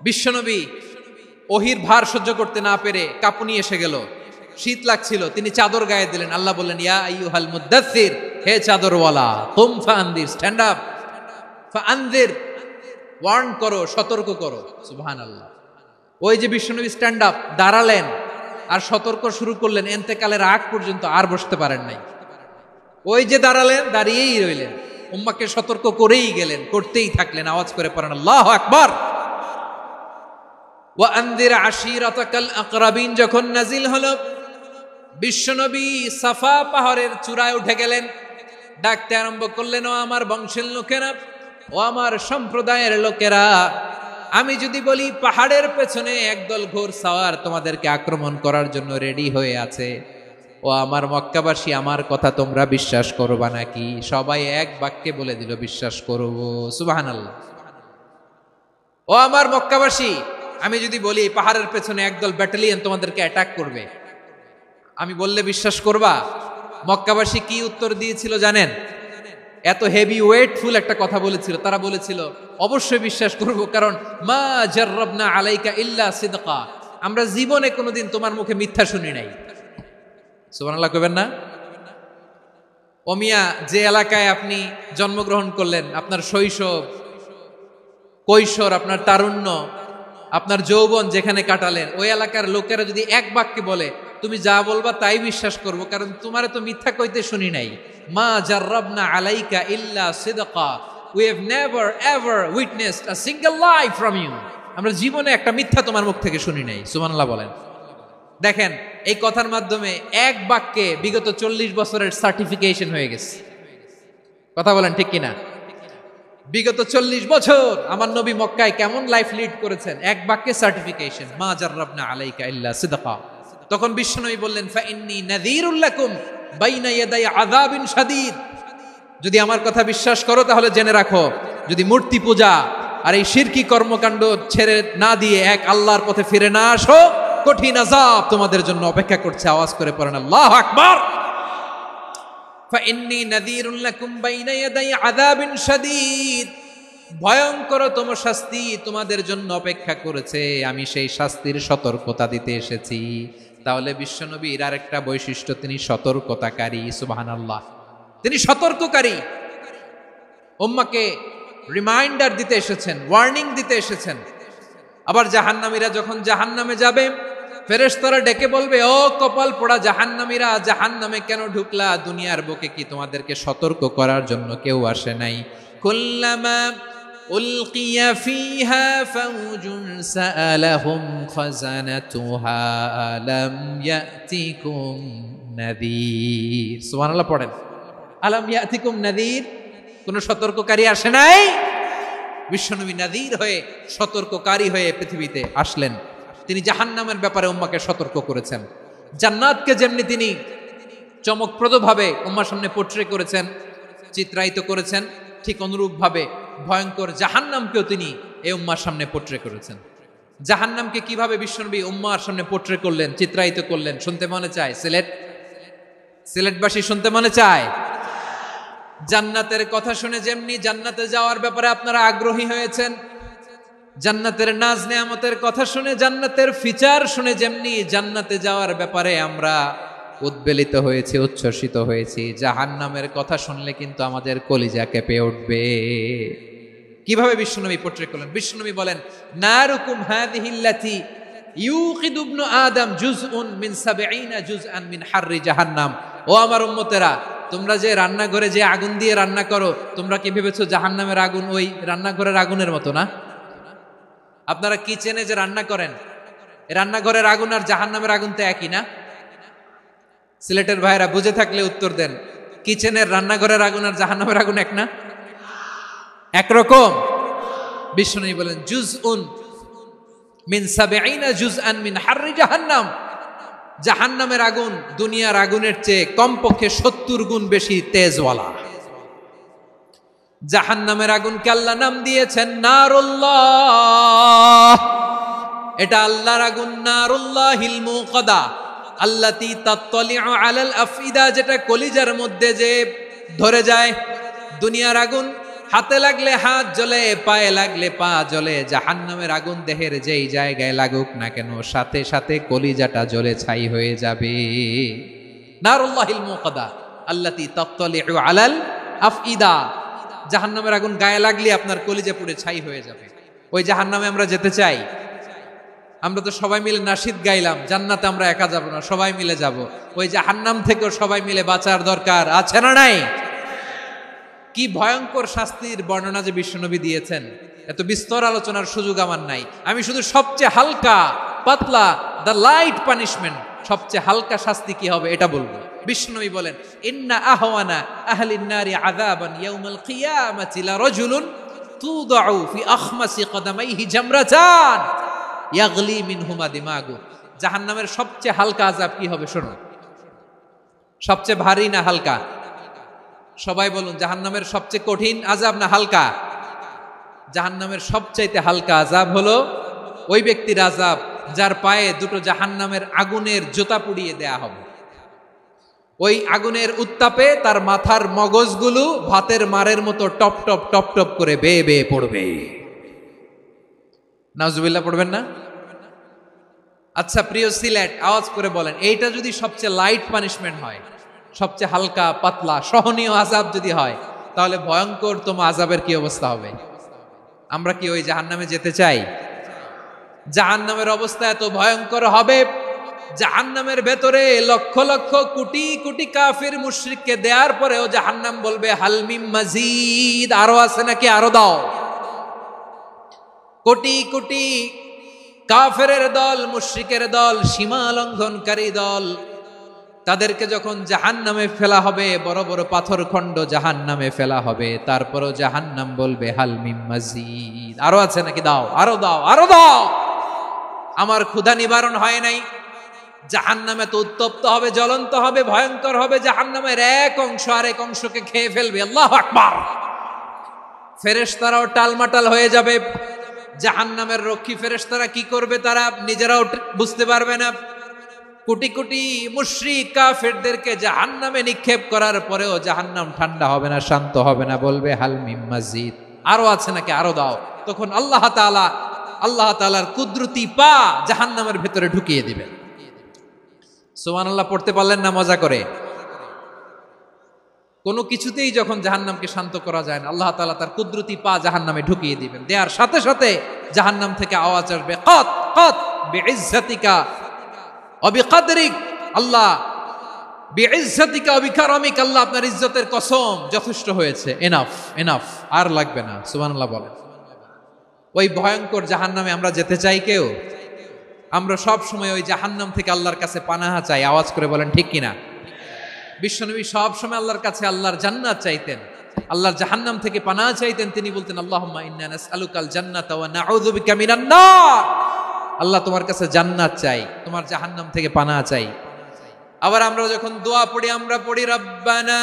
বিশ্বনবী ওহির ভার সহ্য করতে না পেরে কাঁপুনি এসে গেল, শীত লাগছিল, তিনি চাদর গায়ে দিলেন। আল্লাহ বললেন, ইয়া আইয়ুহাল মুদ্দাসসির, হে চাদরওয়ালা, কুম ফাআনদির, স্ট্যান্ড আপ, ফাআনদির, ওয়ার্ন করো, সতর্ক করো। সুবহানাল্লাহ। ওই যে বিশ্বনবী স্ট্যান্ড আপ, দাঁড়ালেন আর সতর্ক শুরু করলেন, এন্তেকালের আগ পর্যন্ত আর বসতে পারেন নাই। ওই যে দাঁড়ালেন, দাঁড়িয়েই রইলেন, উম্মাকে সতর্ক করেই গেলেন, করতেই থাকলেন। আওয়াজ করে পড়েন আল্লাহু আকবার। ওয়া আনদির আশিরাতাকাল আকরাবিন যখন নাজিল হলো, বিশ্বনবী সাফা পাহাড়ের চূড়ায় উঠে গেলেন, ডাকতে আরম্ভ করলেন, ও আমার বংশের লোকেরা, ও আমার সম্প্রদায়ের লোকেরা, আমি যদি বলি পাহাড়ের পেছনে একদল ঘোড়সাওয়ার তোমাদেরকে আক্রমণ করার জন্য রেডি হয়ে আছে, ও আমার মক্কাবাসী, আমার কথা তোমরা বিশ্বাস করবা নাকি? সবাই এক বাক্যে বলে দিল, বিশ্বাস করব। সুবহানাল্লাহ। ও আমার মক্কাবাসী, আমি যদি বলি পাহাড়ের পেছনে একদল ব্যাটালিয়ন তোমাদেরকে অ্যাটাক করবে, আমি বললে বিশ্বাস করবা? মক্কাবাসী কি উত্তর দিয়েছিল জানেন? এত হেভি ওয়েটফুল একটা কথা বলেছিল। তারা বলেছিল, অবশ্যই বিশ্বাস করব, কারণ মা জাররাবনা আলাইকা ইল্লা সিদকা, আমরা জীবনে কোনোদিন তোমার মুখে মিথ্যা শুনি নাই। সুবহানাল্লাহ কইবেন না? ও মিয়া, যে এলাকায় আপনি জন্মগ্রহণ করলেন, আপনার শৈশব, কৈশোর, আপনার তারুণ্য, আপনার যৌবন যেখানে কাটালেন, ওই এলাকার লোকেরা যদি এক বাক্যে বলে তুমি যা বলবা তাই বিশ্বাস করব, কারণ তোমারে তো মিথ্যা কইতে শুনি নাই। মা জাররাবনা আলাইকা ইল্লা সিদকা, we have never ever witnessed a single lie from you, আমরা জীবনে একটা মিথ্যা তোমার মুখ থেকে শুনি নাই। সুবহানাল্লাহ বলেন। দেখেন, এই কথার মাধ্যমে এক বাক্যে বিগত 40 বছরের সার্টিফিকেশন হয়ে গেছে। কথা বলেন ঠিক কিনা? বিগত 40 বছর আমার নবী মক্কায় কেমন লাইফ লিড করেছেন, এক বাক্যে সার্টিফিকেশন, মা জাররাবনা আলাইকা ইল্লা সিদকা। তখন বিশ্বনবী বললেন, ফাইন্নী নাযীরুল লাকুম বাইনা ইয়াদাই আযাবিন শাদীদ, যদি আমার কথা বিশ্বাস করো তাহলে জেনে রাখো, যদি মূর্তি পূজা আর এই শিরকি কর্মকাণ্ড ছেড়ে না দিয়ে এক আল্লাহর পথে ফিরে না আসো, কঠিন আযাব তোমাদের জন্য অপেক্ষা করছে। আওয়াজ করে পড়েন আল্লাহু আকবার। ফাইন্নী নাযীরুল লাকুম বাইনা ইয়াদাই আযাবিন শাদীদ, ভয়ঙ্করতম শাস্তি তোমাদের জন্য অপেক্ষা করেছে, আমি সেই শাস্তির সতর্কতা দিতে এসেছি। তাহলে বিশ্বনবীর আরেকটা বৈশিষ্ট্য, তিনি সতর্কতাকারী। সুবহানাল্লাহ। তিনি সতর্ককারী, উম্মাকে রিমাইন্ডার দিতে এসেছেন, ওয়ার্নিং দিতে এসেছেন। আবার জাহান্নামীরা যখন জাহান্নামে যাবে, ফেরেশতারা ডেকে বলবে, ও কপাল পোড়া জাহান্নামীরা, জাহান্নামে কেন ঢুকলা? দুনিয়ার বুকে কি তোমাদেরকে সতর্ক করার জন্য কেউ আসে নাই? কুল্লামা উলকিয়া ফিহা ফাউজুন সাআলাহুম খাযানাতুহা আলাম ইয়াতিকুম নাযীর। সুবহানাল্লাহ পড়েন। আলাম ইয়াতিকুম নাযীর, কোন সতর্ককারী আসে নাই? বিশ্বনবী নাযীর হয়ে, সতর্ককারী হয়ে পৃথিবীতে আসলেন। তিনি জাহান্নামের ব্যাপারে উম্মাকে সতর্ক করেছেন। জান্নাতকে যেমনি তিনি চমকপ্রদভাবে উম্মার সামনে পোট্রে করেছেন, চিত্রায়িত করেছেন, ঠিক অনুরূপভাবে ভয়ঙ্কর জাহান্নামকেও তিনি এই উম্মার সামনে পোট্রে করেছেন। জাহান্নামকে কিভাবে বিশ্বনবী উম্মার সামনে পোট্রে করলেন, চিত্রায়িত করলেন, শুনতে মনে চায়? সিলেটবাসী শুনতে মনে চায়? জান্নাতের কথা শুনে যেমনি জান্নাতে যাওয়ার ব্যাপারে আপনারা আগ্রহী হয়েছেন, জান্নাতের নাজ নেয়ামতের কথা শুনে, জান্নাতের ফিচার শুনে যেমনি জান্নাতে যাওয়ার ব্যাপারে আমরা উদ্বেলিত হয়েছি, উচ্ছ্বসিত হয়েছি, জাহান্নামের কথা শুনলে কিন্তু আমাদের কলিজা কেঁপে উঠবে। কিভাবে বিশ্বনবী পোট্রে করলেন? বিশ্বনবী বলেন, নারুকুম হাযিহিল্লাতী ইউকিদু ইবনু আদম জুজউন মিন ৭০ জুজআন মিন হাররি জাহান্নাম। ও আমার উম্মতেরা, তোমরা যে রান্নাঘরে যে আগুন দিয়ে রান্না করো, তোমরা কি ভেবেছো জাহান্নামের আগুন ওই রান্নাঘরের আগুনের মতো না? আপনারা কিচেনে যে রান্না করেন, রান্নাঘরের আগুন আর জাহান্নামের আগুন তো একই না? সিলেটের ভাইরা বুঝে থাকলে উত্তর দেন, কিচেনের রান্নাঘরের আগুন আর জাহান্নামের আগুন এক না? একরকম? বিশ্বনবী বলেন, জুজউন মিন ৭০ জুজআন মিন হাররি জাহান্নাম, জাহান্নামের আগুন দুনিয়ার আগুনের চেয়ে কমপক্ষে ৭০ গুণ বেশি তেজওয়ালা। জাহান্নামের আগুনকে আল্লাহ নাম দিয়েছেন নারুল্লাহ। এটা আল্লাহর আগুন, নারুল্লাহিল মুকাদা আল্লাতী তাত্তালিউ আলাল আফইদা, যেটা কলিজার মধ্যে যে ধরে যায়। দুনিয়ার আগুন হাতে লাগলে হাত জ্বলে, পায়ে লাগলে পা জ্বলে। জাহান্নামের আগুন দেহের যেই জায়গায় লাগুক না কেন, সাথে সাথে কলিজাটা জ্বলে ছাই হয়ে যাবে। নারুল্লাহিল মুকাদা আল্লাতী তাত্তালিউ আলাল আফইদা। জাহান্নামের আগুন গায়ে লাগলে আপনার কলিজা পুড়ে ছাই হয়ে যাবে। ওই জাহান্নামে আমরা যেতে চাই? আমরা তো সবাই মিলে নাশিদ গাইলাম, জান্নাতে আমরা একা যাব না, সবাই মিলে যাব। ওই জাহান্নাম থেকেও সবাই মিলে বাঁচার দরকার আছে না নাই? কি ভয়ঙ্কর শাস্তির বর্ণনা যে বিশ্বনবী দিয়েছেন, এত বিস্তর আলোচনার সুযোগ আমার নাই। আমি শুধু সবচেয়ে হালকা পাতলা, দ্য লাইট পানিশমেন্ট, সবচেয়ে হালকা শাস্তি কি হবে এটা বলবো। বিশ্বনবী বলেন, ইন্না আহওয়ানা আহলিন নারি আযাবান ইয়াউমাল কিয়ামাতি লারাজুলুন তুদাউ ফি আখমাসি কদামাইহি জামরাতান ইয়াগলি মিনহুমা দিমাগু। জাহান্নামের সবচেয়ে হালকা আযাব কি হবে শোনো। সবচেয়ে ভারী না হালকা? সবাই বলুন, জাহান্নামের সবচেয়ে কঠিন আযাব না হালকা? জাহান্নামের সবচাইতে হালকা আযাব হলো ওই ব্যক্তির আযাব যার পায়ে দুটো জাহান্নামের আগুনের জুতা পুড়িয়ে দেয়া হবে। ওই আগুনের উত্তাপে তার মাথার মগজগুলো ভাতের মারের মতো টপ টপ টপ টপ করে বেয়ে বেয়ে পড়বে। নাউজুবিল্লাহ পড়বেন না? আচ্ছা প্রিয় সিলেট, আওয়াজ করে বলেন, এইটা যদি সবচেয়ে লাইট পানিশমেন্ট হয়, সবচেয়ে হালকা পাতলা সহনীয় আযাব যদি হয়, তাহলে ভয়ঙ্করতম আযাবের কি অবস্থা হবে? আমরা কি ওই জাহান্নামে যেতে চাই? জাহান্নামের অবস্থা এত ভয়ঙ্কর হবে, জাহান্নামের ভেতরে লক্ষ লক্ষ কোটি কোটি কাফির মুশরিককে দেওয়ার পরেও জাহান্নাম বলবে হাল মিম মাজিদ, আরো আছে নাকি, আরো দাও। কোটি কোটি কাফেরের দল, মুশরিকের দল, সীমা লঙ্ঘনকারী দল, তাদেরকে যখন জাহান্নামে ফেলা হবে, বড় বড় পাথর খণ্ড জাহান্নামে ফেলা হবে, তারপরও জাহান্নাম বলবে হাল মিম মাজিদ, আরো আছে নাকি, দাও, আরো দাও, আরো দাও। আমার ক্ষুধা নিবারণ হয় নাই। জাহান্নামে তো উত্তপ্ত হবে, জ্বলন্ত হবে, ভয়ঙ্কর হবে। জাহান্নামের এক অংশ আরেক অংশকে খেয়ে ফেলবে। আল্লাহু আকবার। ফেরেশতারাও টালমাটাল হয়ে যাবে। জাহান্নামের রক্ষী ফেরেশতারা কি করবে তারা নিজেরাও বুঝতে পারবে না। কোটি কোটি মুশরিক কাফেরদেরকে জাহান্নামে নিক্ষেপ করার পরেও জাহান্নাম ঠান্ডা হবে না, শান্ত হবে না, বলবে হাল মিম মাজিদ, আরো আছে নাকি, আরো দাও। তখন আল্লাহ তাআলার কুদরতি পা জাহান্নামের ভেতরে ঢুকিয়ে দিবেন। সুবহানাল্লাহ পড়তে পারলেন না মজা করে? কোনো কিছুতেই যখন জাহান্নামকে শান্ত করা যায় না, আল্লাহ তাআলা তার কুদরতি পা জাহান্নামে ঢুকিয়ে দিবেন। দেওয়ার সাথে সাথে জাহান্নাম থেকে আওয়াজ আসবে, কত কত বিইজ্জাতিকা ওয়া বিকদরিক, আল্লাহ বিইজ্জাতিকা ওয়া বিকারামিক, আল্লাহ আপনার ইজ্জতের কসম, যথেষ্ট হয়েছে, এনাফ এনাফ, আর লাগবে না। সুবহানাল্লাহ বলেন। ওই ভয়ঙ্কর জাহান্নামে আমরা যেতে চাই কেউ? আমরা সব সময় ওই জাহান্নাম থেকে আল্লাহর কাছে পানাহা চাই। আওয়াজ করে বলেন ঠিক কিনা? বিশ্বনবী সব সময় আল্লাহর কাছে আল্লাহর জান্নাত চাইতেন, আল্লাহর জাহান্নাম থেকে পানাহা চাইতেন। তিনি বলতেন, আল্লাহুম্মা ইন্না নাসআলুকাল জান্নাতা ওয়া নাউযু বিকা মিনান নার। আল্লাহ তোমার কাছে জান্নাত চাই, তোমার জাহান্নাম থেকে পানাহা চাই। আবার আমরা যখন দোয়া পড়ি, আমরা পড়ি রব্বানা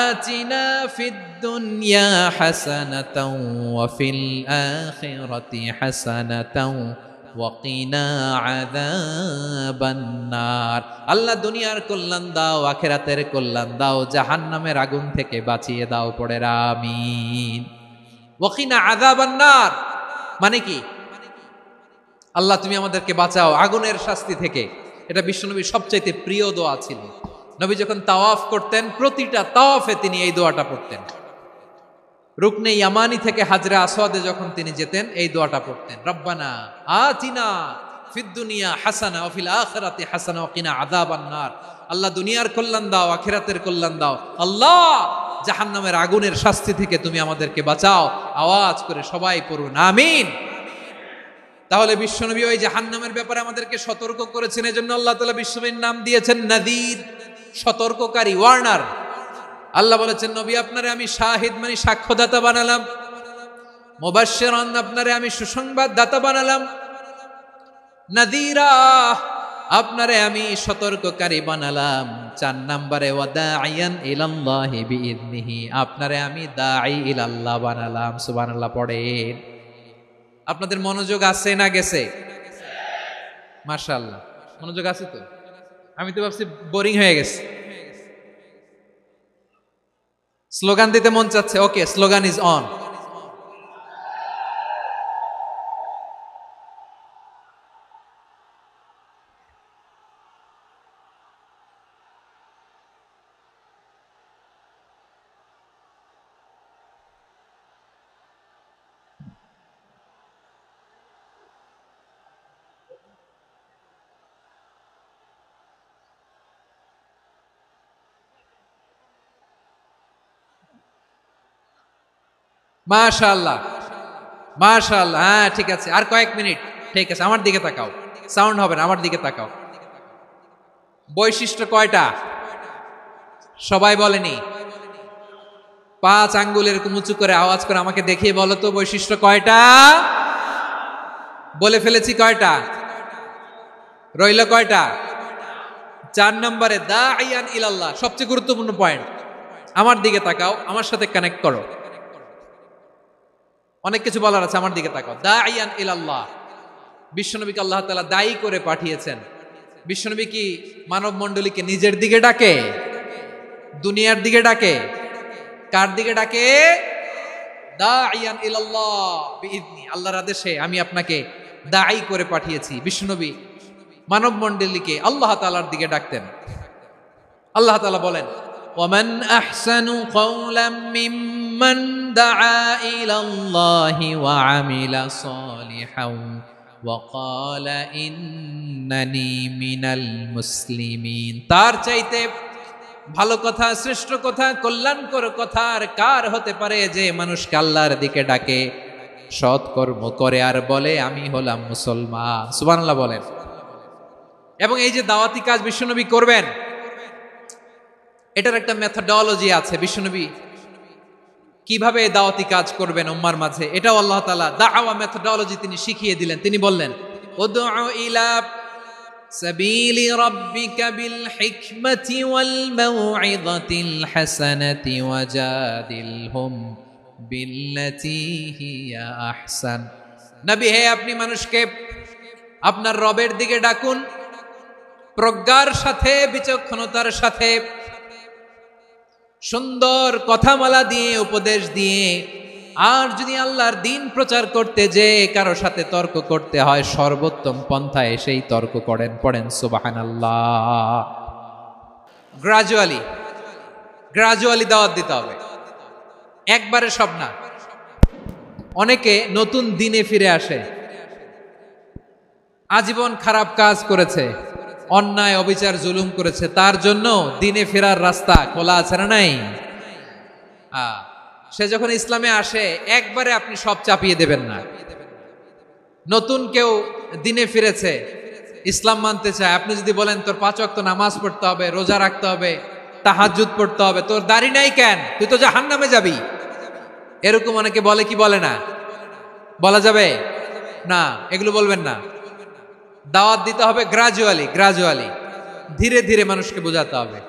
আতিনা ফিদ দুনিয়া হাসানাতাও ওয়া ফিল আখিরাতি হাসানাতাও ওয়া কিনা আযাবান নার। আল্লাহ দুনিয়ার কল্যাণ দাও, আখিরাতের কল্যাণ দাও, জাহান্নামের আগুন থেকে বাঁচিয়ে দাও, পড়ে আমিন। ওয়া কিনা আযাবান নার মানে কি? আল্লাহ তুমি আমাদেরকে বাঁচাও আগুনের শাস্তি থেকে। এটা বিশ্বনবীর সবচাইতে প্রিয় দোয়া ছিল। নবী যখন তাওয়াফ করতেন, প্রতিটা তাওয়াফে তিনি এই দোয়াটা পড়তেন। রুকনে ইয়ামানি থেকে হাজরা আসওয়াদে যখন তিনি যেতেন, এই দোয়াটা পড়তেন, রব্বানা আতিনা ফিদ দুনিয়া হাসানা ওয়া ফিল আখিরাতি হাসানা ওয়া কিনা আযাবান নার। আল্লাহ দুনিয়ার কল্যাণ দাও, আখিরাতের কল্যাণ দাও। আল্লাহ জাহান্নামের আগুনের শাস্তি থেকে তুমি আমাদেরকে বাঁচাও। আওয়াজ করে সবাই পড়ুন আমিন। তাহলে বিশ্বনবী ওই জাহান্নামের ব্যাপারে আমাদেরকে সতর্ক করেছেন। এজন্য আল্লাহ তাআলা বিশ্বনবীর নাম দিয়েছেন নাযীর, সতর্ককারী, ওয়ার্নার। আল্লাহ বলেছেন, নবী আপনারে আমি শাহিদ মানে সাক্ষ্যদাতা বানালাম, মুবাশশিরান আপনারে আমি সুসংবাদ দাতা বানালাম, নাযীরা আপনারে আমি সতর্ককারী বানালাম। 4 নম্বরে ওয়া দাঈয়ান ইলাল্লাহি বিইذনিহি, আপনারে আমি দাঈ ইলাল্লাহ বানালাম। সুবহানাল্লাহ পড়েন। আপনাদের মনোযোগ আছে না গেছে? মাশাআল্লাহ মনোযোগ আছে তো। আমি তো ভাবছি বোরিং হয়ে গেছে। স্লোগান দিতে মন চাচ্ছে, ওকে, স্লোগান ইজ অন। মাশাআল্লাহ, মাশাআল্লাহ, হ্যাঁ ঠিক আছে, আর কয়েক মিনিট। ঠিক আছে, আমার দিকে তাকাও, সাউন্ড হবে না, আমার দিকে তাকাও। বৈশিষ্ট্য কয়টা সবাই বলেনি? 5 আঙ্গুল এরকম উঁচু করে আওয়াজ করে আমাকে দেখিয়ে বলো তো বৈশিষ্ট্য কয়টা? বলে ফেলেছি কয়টা? রইল কয়টা? 4 নম্বরে দাঈয়ান ইলাল্লাহ, সবচেয়ে গুরুত্বপূর্ণ পয়েন্ট। আমার দিকে তাকাও, আমার সাথে কানেক্ট করো। অনেক কিছু বলার আছে, আমার দিকে তাকাও। দাঈয়ান ইলাল্লাহ, বিশ্বনবীকে আল্লাহ তাআলা দায়ী করে পাঠিয়েছেন। বিশ্বনবী কি মানব মণ্ডলীকে নিজের দিকে ডাকে? দুনিয়ার দিকে ডাকে? কার দিকে ডাকে? দাঈয়ান ইলাল্লাহ বিইذনি, আল্লাহর আদেশে আমি আপনাকে দায়ী করে পাঠিয়েছি। বিশ্বনবী মানব মণ্ডলীকে আল্লাহ তাআলার দিকে ডাকতেন। আল্লাহ তাআলা বলেন, ওয়ামান আহসানু কওলাম মিম্মান দাআ ইলাল্লাহি ওয়া আমিলা সালিহান ওয়া ক্বালা ইন্নানি মিনাল মুসলিমিন। তার চাইতে ভালো কথা, শ্রেষ্ঠ কথা, কল্যাণকর কথা আর কার হতে পারে যে মানুষকে আল্লাহর দিকে ডাকে, সৎকর্ম করে আর বলে আমি হলাম মুসলমান। সুবহানাল্লাহ বলেন। এবং এই যে দাওয়াতি কাজ বিশ্বনবী করবেন, এটার একটা মেথডোলজি আছে। বিশ্বনবী কিভাবে দাওয়াতি কাজ করবেন উম্মার মাঝে, এটাও আল্লাহ তাআলা দাওয়া মেথডোলজি তিনি শিখিয়ে দিলেন। তিনি বললেন, উদউ ইলা সাবিলি রাব্বিকা বিল হিকমাতি ওয়াল মাউইযাতিল হাসানাতি ওয়াজাদিলহুম বিল্লাতী হিয়া আহসান। নবী হে, আপনি মানুষকে আপনার রবের দিকে ডাকুন, প্রজ্ঞার সাথে, বিচক্ষণতার সাথে, সুন্দর কথামালা দিয়ে, উপদেশ দিয়ে। আর যদি আল্লাহর দ্বীন প্রচার করতে যে কারো সাথে তর্ক করতে হয়, সর্বোত্তম পন্থায় সেই তর্ক করেন। পড়েন সুবহানাল্লাহ। গ্রাজুয়ালি দাওয়াত দিতে হবে, একবারে সব না। অনেকে নতুন দিনে ফিরে আসে, আজীবন খারাপ কাজ করেছে, অন্যায় অবিচার জুলুম করেছে, তার জন্য দিনে ফেরার রাস্তা খোলা আছে না নাই? সে যখন ইসলামে আসে একবারে আপনি সব চাপিয়ে দেবেন না। নতুন কেউ দিনে ফিরেছে, ইসলাম মানতে চায়, আপনি যদি বলেন তোর 5 ওয়াক্ত নামাজ পড়তে হবে, রোজা রাখতে হবে, তাহাজ্জুদ পড়তে হবে, তোর দাড়ি নাই কেন, তুই তো জাহান্নামে যাবি, এরকম অনেকে বলে কি বলে না? বলা যাবে না, এগুলো বলবেন না। দাওয়াত দিতে হবে গ্রাজুয়ালি, ধীরে ধীরে মানুষকে বোঝাতে হবে।